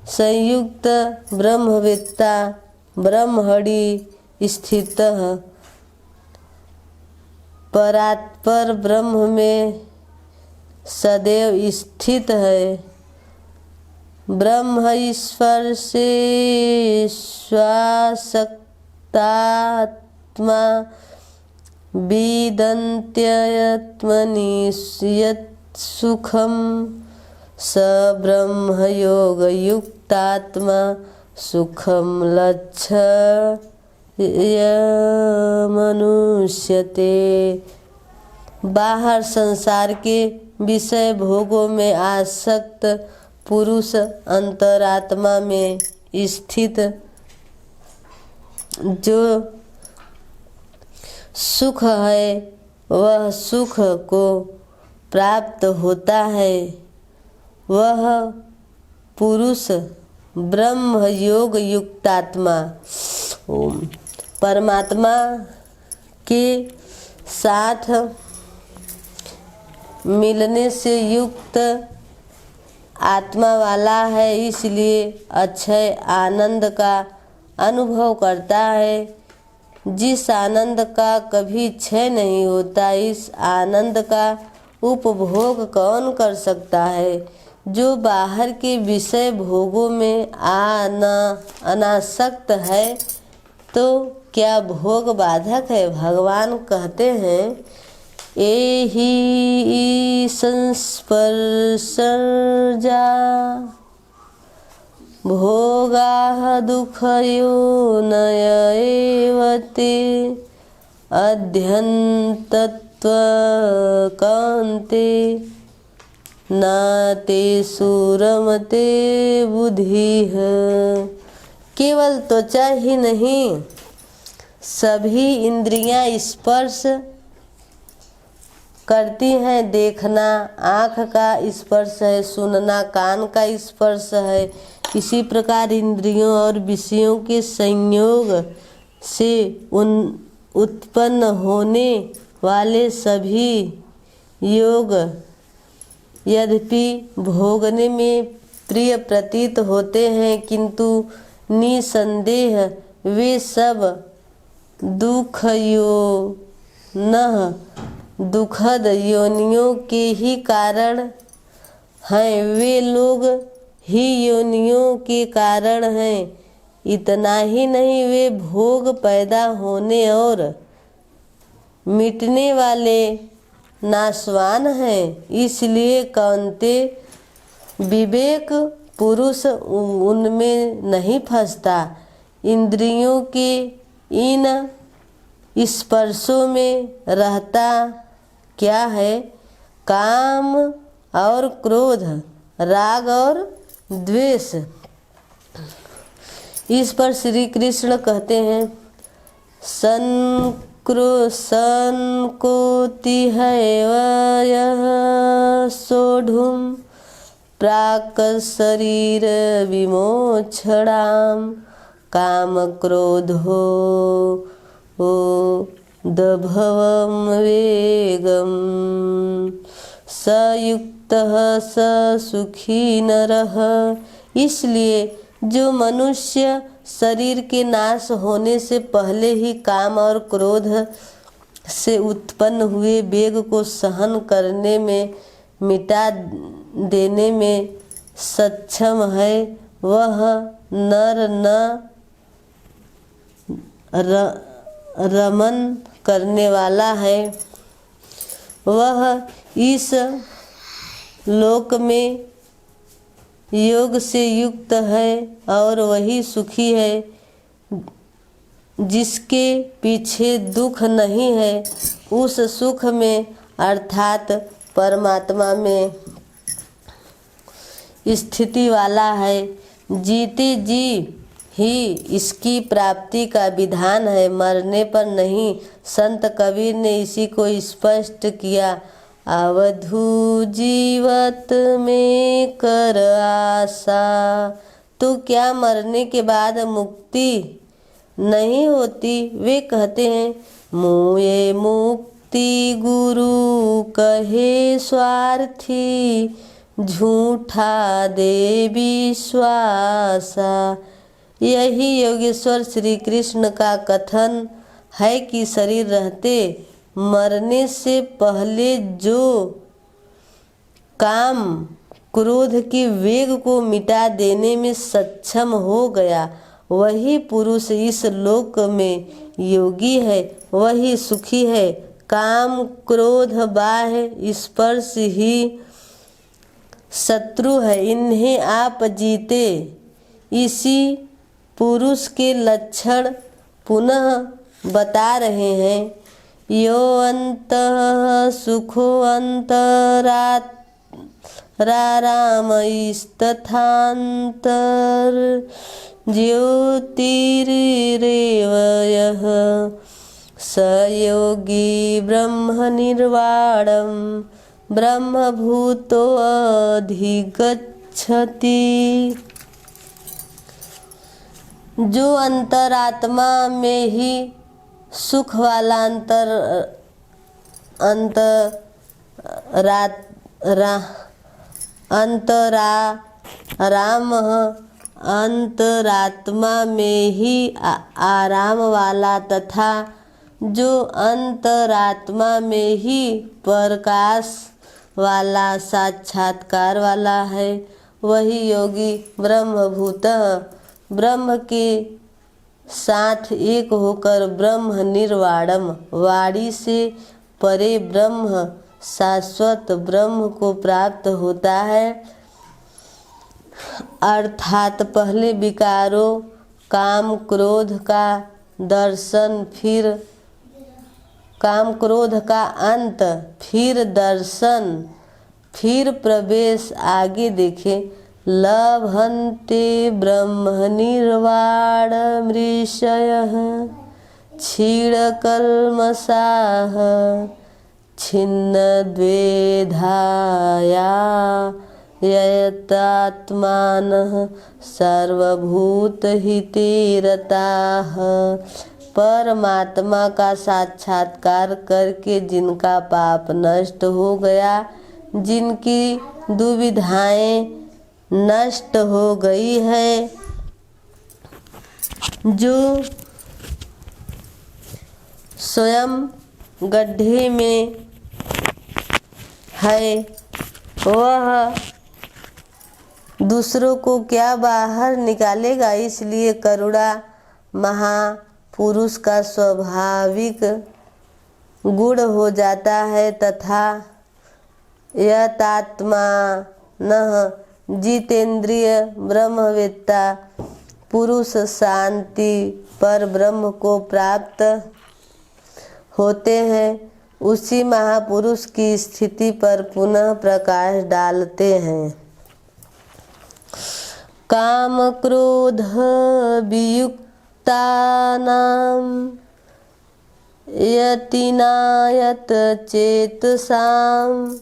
संयुक्त ब्रह्मवेत्ता ब्रह्मणि स्थितः परात्पर ब्रह्म में सदैव स्थित है। ब्रह्म ईश्वर से स्वासक्तात्मा विदन्त्ययत्मनि यत् सुखं स ब्रह्म योग युक्तात्मा सुखम लक्ष्यमनुष्यते। बाहर संसार के विषय भोगों में आसक्त पुरुष अंतरात्मा में स्थित जो सुख है वह सुख को प्राप्त होता है। वह पुरुष ब्रह्म योग युक्तात्मा परमात्मा के साथ मिलने से युक्त आत्मा वाला है, इसलिए अक्षय आनंद का अनुभव करता है। जिस आनंद का कभी क्षय नहीं होता, इस आनंद का उपभोग कौन कर सकता है? जो बाहर के विषय भोगों में अनासक्त है तो क्या भोग बाधक है? भगवान कहते हैं एहि संस्पर्शजा भोगा दुःखयोनय एव ते अध्यन्तत्वकान्ते न तेषु रमते बुद्धिः। केवल त्वचा ही नहीं, सभी इंद्रियां स्पर्श करती हैं। देखना आँख का स्पर्श है, सुनना कान का स्पर्श है। इसी प्रकार इंद्रियों और विषयों के संयोग से उत्पन्न होने वाले सभी योग यद्यपि भोगने में प्रिय प्रतीत होते हैं, किंतु निसंदेह वे सब दुखद योनियों के ही कारण हैं। वे लोग ही योनियों के कारण हैं। इतना ही नहीं, वे भोग पैदा होने और मिटने वाले नाशवान हैं, इसलिए कौन्ते विवेक पुरुष उनमें नहीं फंसता। इंद्रियों के इन स्पर्शों में रहता क्या है? काम और क्रोध, राग और द्वेष। इस पर श्री कृष्ण कहते हैं, संकोति हैव यः सोढुं प्राक् शरीर विमोक्षणां काम क्रोधो दभवं वेगं सयुक्तः स सुखी नरः। इसलिए जो मनुष्य शरीर के नाश होने से पहले ही काम और क्रोध से उत्पन्न हुए वेग को सहन करने में, मिटा देने में सक्षम है, वह नर न रमन करने वाला है। वह इस लोक में योग से युक्त है और वही सुखी है जिसके पीछे दुख नहीं है। उस सुख में अर्थात परमात्मा में स्थिति वाला है। जीते जी ही इसकी प्राप्ति का विधान है, मरने पर नहीं। संत कबीर ने इसी को स्पष्ट किया, अवधू जीवत में कर आशा। तो क्या मरने के बाद मुक्ति नहीं होती? वे कहते हैं, मुए मुक्ति गुरु कहे स्वार्थी, झूठा दे विश्वासा। यही योगेश्वर श्री कृष्ण का कथन है कि शरीर रहते मरने से पहले जो काम क्रोध के वेग को मिटा देने में सक्षम हो गया, वही पुरुष इस लोक में योगी है, वही सुखी है। काम क्रोध बाह्य स्पर्श ही शत्रु है, इन्हें आप जीते। इसी पुरुष के लक्षण पुनः बता रहे हैं। यो अंतः सुखो अंतरारामस्तथान्तर ज्योतिरेव यः स योगी ब्रह्म निर्वाणं ब्रह्मभूतो अधिगच्छति। जो अंतरात्मा में ही सुख वाला अंतरात्मा में ही आराम वाला तथा जो अंतरात्मा में ही प्रकाश वाला साक्षात्कार वाला है, वही योगी ब्रह्मभूतः ब्रह्म के साथ एक होकर ब्रह्म निर्वाणम वाणी से परे ब्रह्म शाश्वत ब्रह्म को प्राप्त होता है। अर्थात पहले विकारों काम क्रोध का दर्शन, फिर काम क्रोध का अंत, फिर दर्शन, फिर प्रवेश। आगे देखें, लभन्ते ब्रह्म निर्वाणमृषयः क्षीणकल्मषाः छिन्नद्वेधाया यतात्मानः सर्वभूतहिते रताः। परमात्मा का साक्षात्कार करके जिनका पाप नष्ट हो गया, जिनकी दुविधाएं नष्ट हो गई है, जो स्वयं गड्ढे में है, वह दूसरों को क्या बाहर निकालेगा। इसलिए करुणा महापुरुष का स्वाभाविक गुण हो जाता है तथा यतात्मा न जितेंद्रिय ब्रह्मवेत्ता पुरुष शांति पर ब्रह्म को प्राप्त होते हैं, उसी महापुरुष की स्थिति पर पुनः प्रकाश डालते हैं। काम क्रोध वियुक्तानां यतिनायत चेतसाम्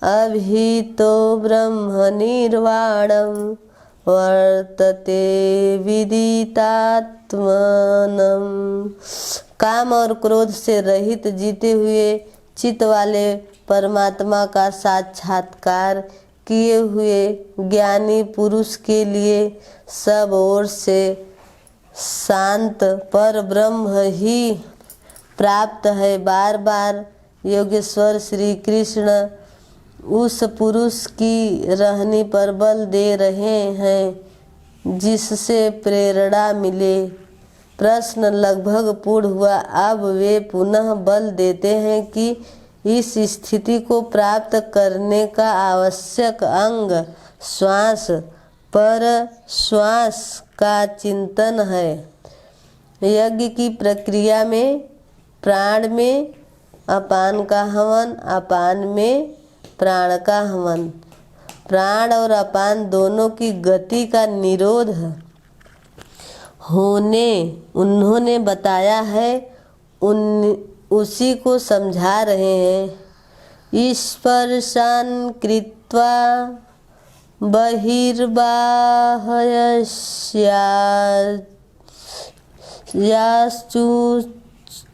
अभितो ब्रह्म निर्वाणं वर्तते विदितात्मनं। काम और क्रोध से रहित जीते हुए चित्त वाले परमात्मा का साक्षात्कार किए हुए ज्ञानी पुरुष के लिए सब ओर से शांत पर ब्रह्म ही प्राप्त है। बार बार योगेश्वर श्री कृष्ण उस पुरुष की रहनी पर बल दे रहे हैं जिससे प्रेरणा मिले। प्रश्न लगभग पूर्ण हुआ। अब वे पुनः बल देते हैं कि इस स्थिति को प्राप्त करने का आवश्यक अंग श्वास पर श्वास का चिंतन है। यज्ञ की प्रक्रिया में प्राण में अपान का हवन, अपान में प्राण का हवन, प्राण और अपान दोनों की गति का निरोध होने उन्होंने बताया है, उसी को समझा रहे हैं। स्पर्शान कृत्वा बहिर्बाह्यस्याश्चु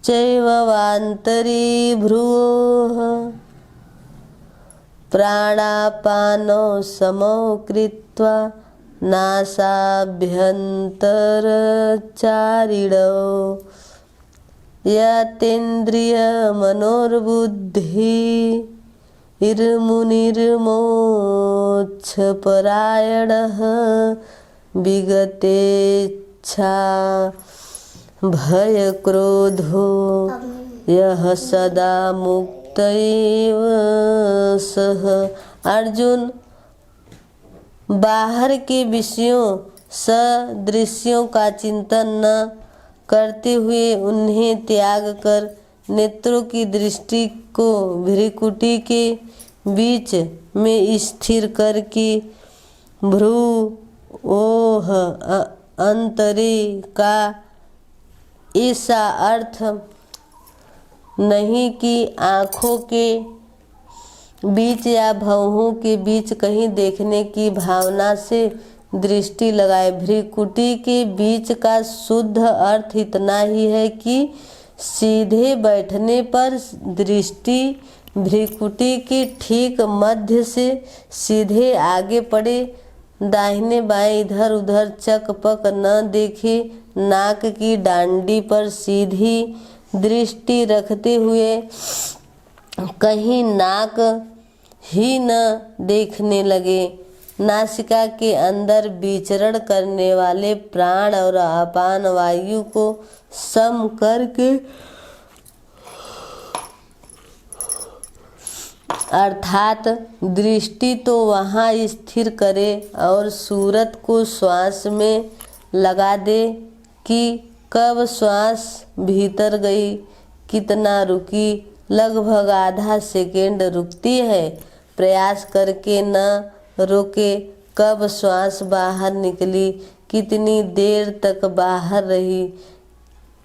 चैवान्तरी भ्रुवोः प्राणापानो समो कृत्वा नासाभ्यन्तरचारिणो यतेन्द्रिय मनोर्बुद्धिर्मुनिर्मोक्षपरायणः विगतेच्छा भयक्रोधो यः सदा मुक्त एव सः। अर्जुन, बाहर के विषयों सदृश्यों का चिंतन न करते हुए उन्हें त्याग कर नेत्रों की दृष्टि को भ्रिकुटी के बीच में स्थिर करके भ्रू ओह अंतरे का ऐसा अर्थ नहीं कि आँखों के बीच या भौहों के बीच कहीं देखने की भावना से दृष्टि लगाए। भ्रिकुटी के बीच का शुद्ध अर्थ इतना ही है कि सीधे बैठने पर दृष्टि भ्रिकुटी के ठीक मध्य से सीधे आगे पड़े, दाहिने बाएं इधर उधर चकपक न देखे, नाक की डांडी पर सीधी दृष्टि रखते हुए कहीं नाक ही न देखने लगे। नासिका के अंदर विचरण करने वाले प्राण और अपान वायु को सम करके अर्थात दृष्टि तो वहाँ स्थिर करे और सूरत को श्वास में लगा दे कि कब श्वास भीतर गई, कितना रुकी, लगभग आधा सेकेंड रुकती है, प्रयास करके न रोके, कब श्वास बाहर निकली, कितनी देर तक बाहर रही।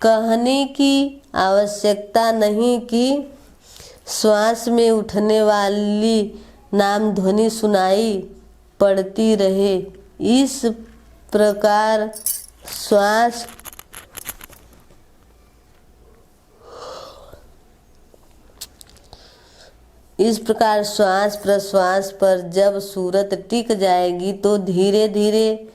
कहने की आवश्यकता नहीं कि श्वास में उठने वाली नाम ध्वनि सुनाई पड़ती रहे। इस प्रकार श्वास प्रश्वास पर जब सूरत टिक जाएगी तो धीरे धीरे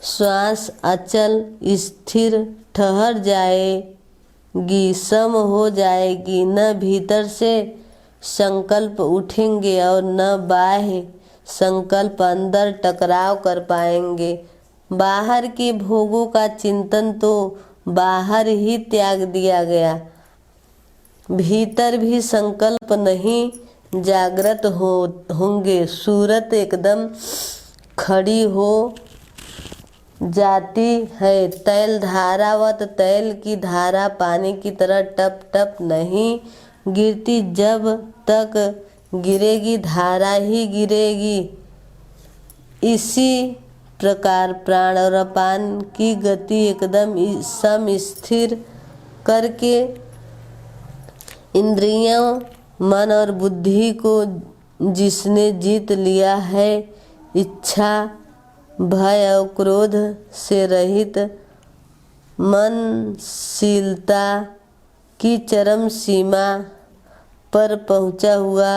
श्वास अचल स्थिर ठहर जाएगी, सम हो जाएगी। न भीतर से संकल्प उठेंगे और न बाह्य संकल्प अंदर टकराव कर पाएंगे। बाहर के भोगों का चिंतन तो बाहर ही त्याग दिया गया। भीतर भी संकल्प नहीं जागृत होंगे, सूरत एकदम खड़ी हो जाती है। तैल धारावत तैल की धारा पानी की तरह टप टप नहीं गिरती, जब तक गिरेगी धारा ही गिरेगी। इसी प्रकार प्राण और अपान की गति एकदम सम स्थिर करके इंद्रियों, मन और बुद्धि को जिसने जीत लिया है, इच्छा, भय और क्रोध से रहित मनशीलता की चरम सीमा पर पहुँचा हुआ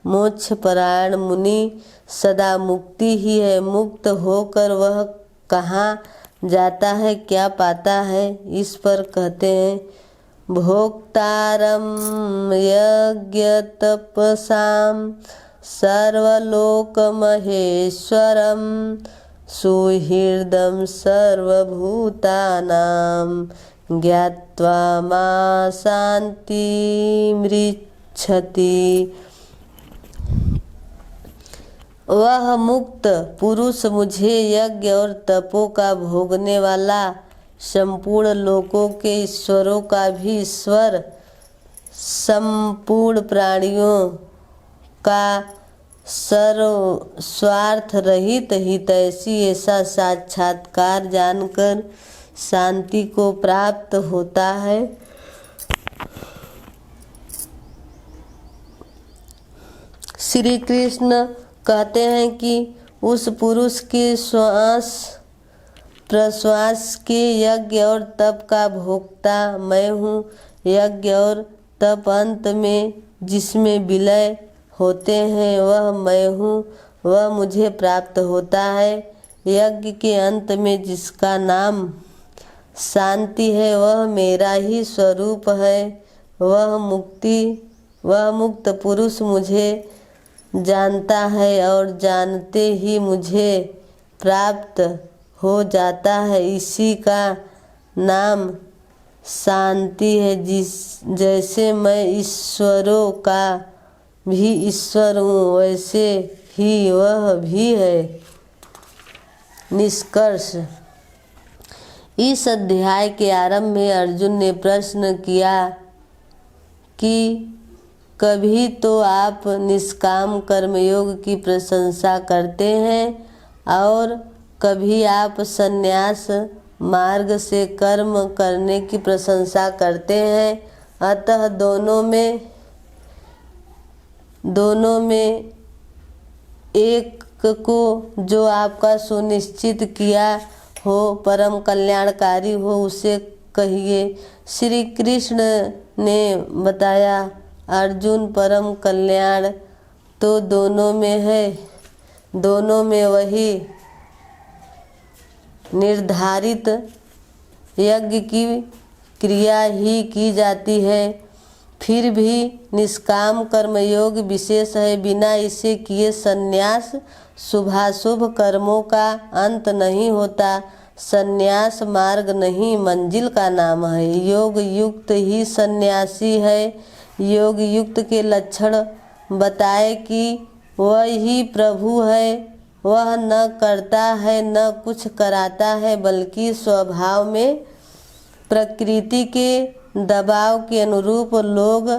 मोक्षपरायण मुनि सदा मुक्ति ही है। मुक्त होकर वह कहाँ जाता है, क्या पाता है, इस पर कहते हैं भोक्तारं यज्ञ तपसां सर्वलोकमहेश्वरं सुहृदं सर्वभूतानां ज्ञात्वा मा शान्तिमृच्छति। वह मुक्त पुरुष मुझे यज्ञ और तपों का भोगने वाला, संपूर्ण लोकों के ईश्वरों का भी ईश्वर, संपूर्ण प्राणियों का सर्व स्वार्थ रहित हितैषी ऐसा साक्षात्कार जानकर शांति को प्राप्त होता है। श्री कृष्ण कहते हैं कि उस पुरुष के श्वास प्रश्वास के यज्ञ और तप का भोक्ता मैं हूँ। यज्ञ और तप अंत में जिसमें विलय होते हैं वह मैं हूँ, वह मुझे प्राप्त होता है। यज्ञ के अंत में जिसका नाम शांति है वह मेरा ही स्वरूप है। वह मुक्त पुरुष मुझे जानता है और जानते ही मुझे प्राप्त हो जाता है। इसी का नाम शांति है। जैसे मैं ईश्वरों का भी ईश्वर हूँ, वैसे ही वह भी है। निष्कर्ष, इस अध्याय के आरंभ में अर्जुन ने प्रश्न किया कि कभी तो आप निष्काम कर्मयोग की प्रशंसा करते हैं और कभी आप संन्यास मार्ग से कर्म करने की प्रशंसा करते हैं। अतः दोनों में एक को जो आपका सुनिश्चित किया हो परम कल्याणकारी हो उसे कहिए। श्री कृष्ण ने बताया, अर्जुन परम कल्याण तो दोनों में है, दोनों में वही निर्धारित यज्ञ की क्रिया ही की जाती है। फिर भी निष्काम कर्मयोग विशेष है, बिना इसे किए संन्यास शुभाशुभ कर्मों का अंत नहीं होता। संन्यास मार्ग नहीं मंजिल का नाम है। योग युक्त ही सन्यासी है। योग युक्त के लक्षण बताए कि वह ही प्रभु है। वह न करता है न कुछ कराता है, बल्कि स्वभाव में प्रकृति के दबाव के अनुरूप लोग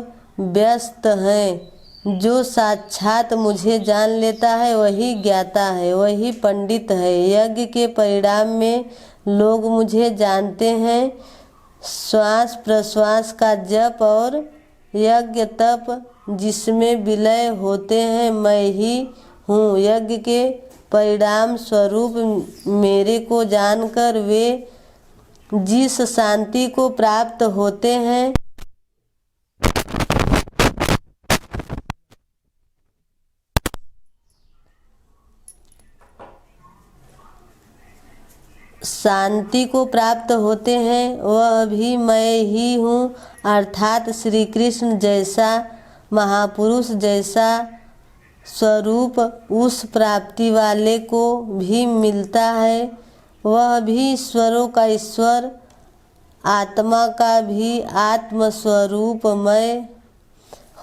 व्यस्त हैं। जो साक्षात मुझे जान लेता है वही ज्ञाता है, वही पंडित है। यज्ञ के परिणाम में लोग मुझे जानते हैं। श्वास प्रश्वास का जप और यज्ञ तप जिसमें विलय होते हैं मैं ही हूँ। यज्ञ के परिणाम स्वरूप मेरे को जानकर वे जिस शांति को प्राप्त होते हैं, वह भी मैं ही हूँ। अर्थात श्री कृष्ण जैसा महापुरुष जैसा स्वरूप उस प्राप्ति वाले को भी मिलता है। वह भी ईश्वरों का ईश्वर आत्मा का भी आत्मस्वरूपमय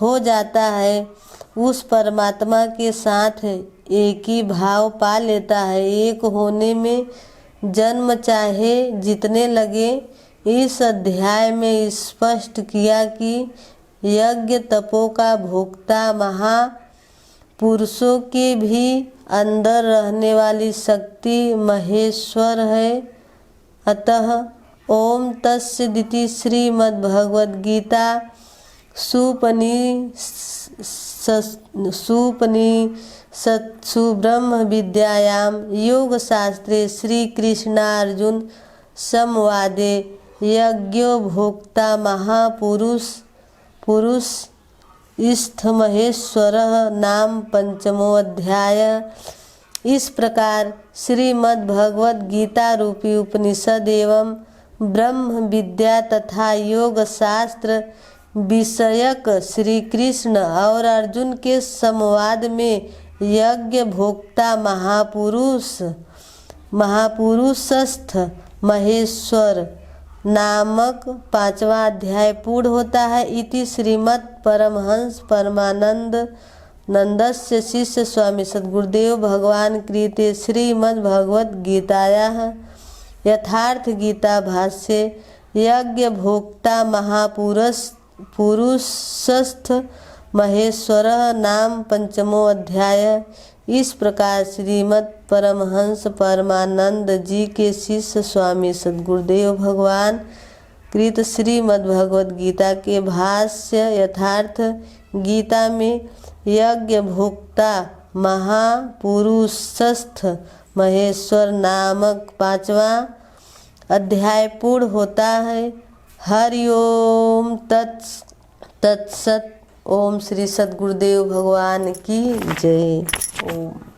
हो जाता है, उस परमात्मा के साथ एक ही भाव पा लेता है। एक होने में जन्म चाहे जितने लगे। इस अध्याय में स्पष्ट किया कि यज्ञ तपों का भोक्ता महापुरुषों के भी अंदर रहने वाली शक्ति महेश्वर है। अतः ओम तत्सदिति श्रीमद्भगवद्गीता सुपनिषत्सु ब्रह्म विद्यायां योगशास्त्रे श्री कृष्णार्जुन संवादे यज्ञो भोक्ता महापुरुष स्थमहेश्वरः नाम पंचमो अध्याय। इस प्रकार श्रीमद्भगवद गीता रूपी उपनिषद एवं ब्रह्म विद्या तथा योग शास्त्र विषयक श्री कृष्ण और अर्जुन के संवाद में यज्ञ भोक्ता महापुरुषस्थ महेश्वर नामक 5वां अध्याय पूर्ण होता है। इति श्रीमद् परमहंस परमानंदस्य शिष्य स्वामी सद्गुरुदेव भगवान कृते श्रीमद् भगवद गीतायाः यथार्थ गीता भाष्ये यज्ञ भोक्ता महापुरुषस्थ महेश्वरः नाम पंचमो अध्याय। इस प्रकार श्रीमद् परमहंस परमानंद जी के शिष्य स्वामी सद्गुरुदेव भगवान कृत श्रीमद् भगवद गीता के भाष्य यथार्थ गीता में यज्ञ भोक्ता महापुरुषस्थ महेश्वर नामक 5वां अध्याय पूर्ण होता है। हरि ओम तत्सत। ओम श्री सद्गुरुदेव भगवान की जय। ओम।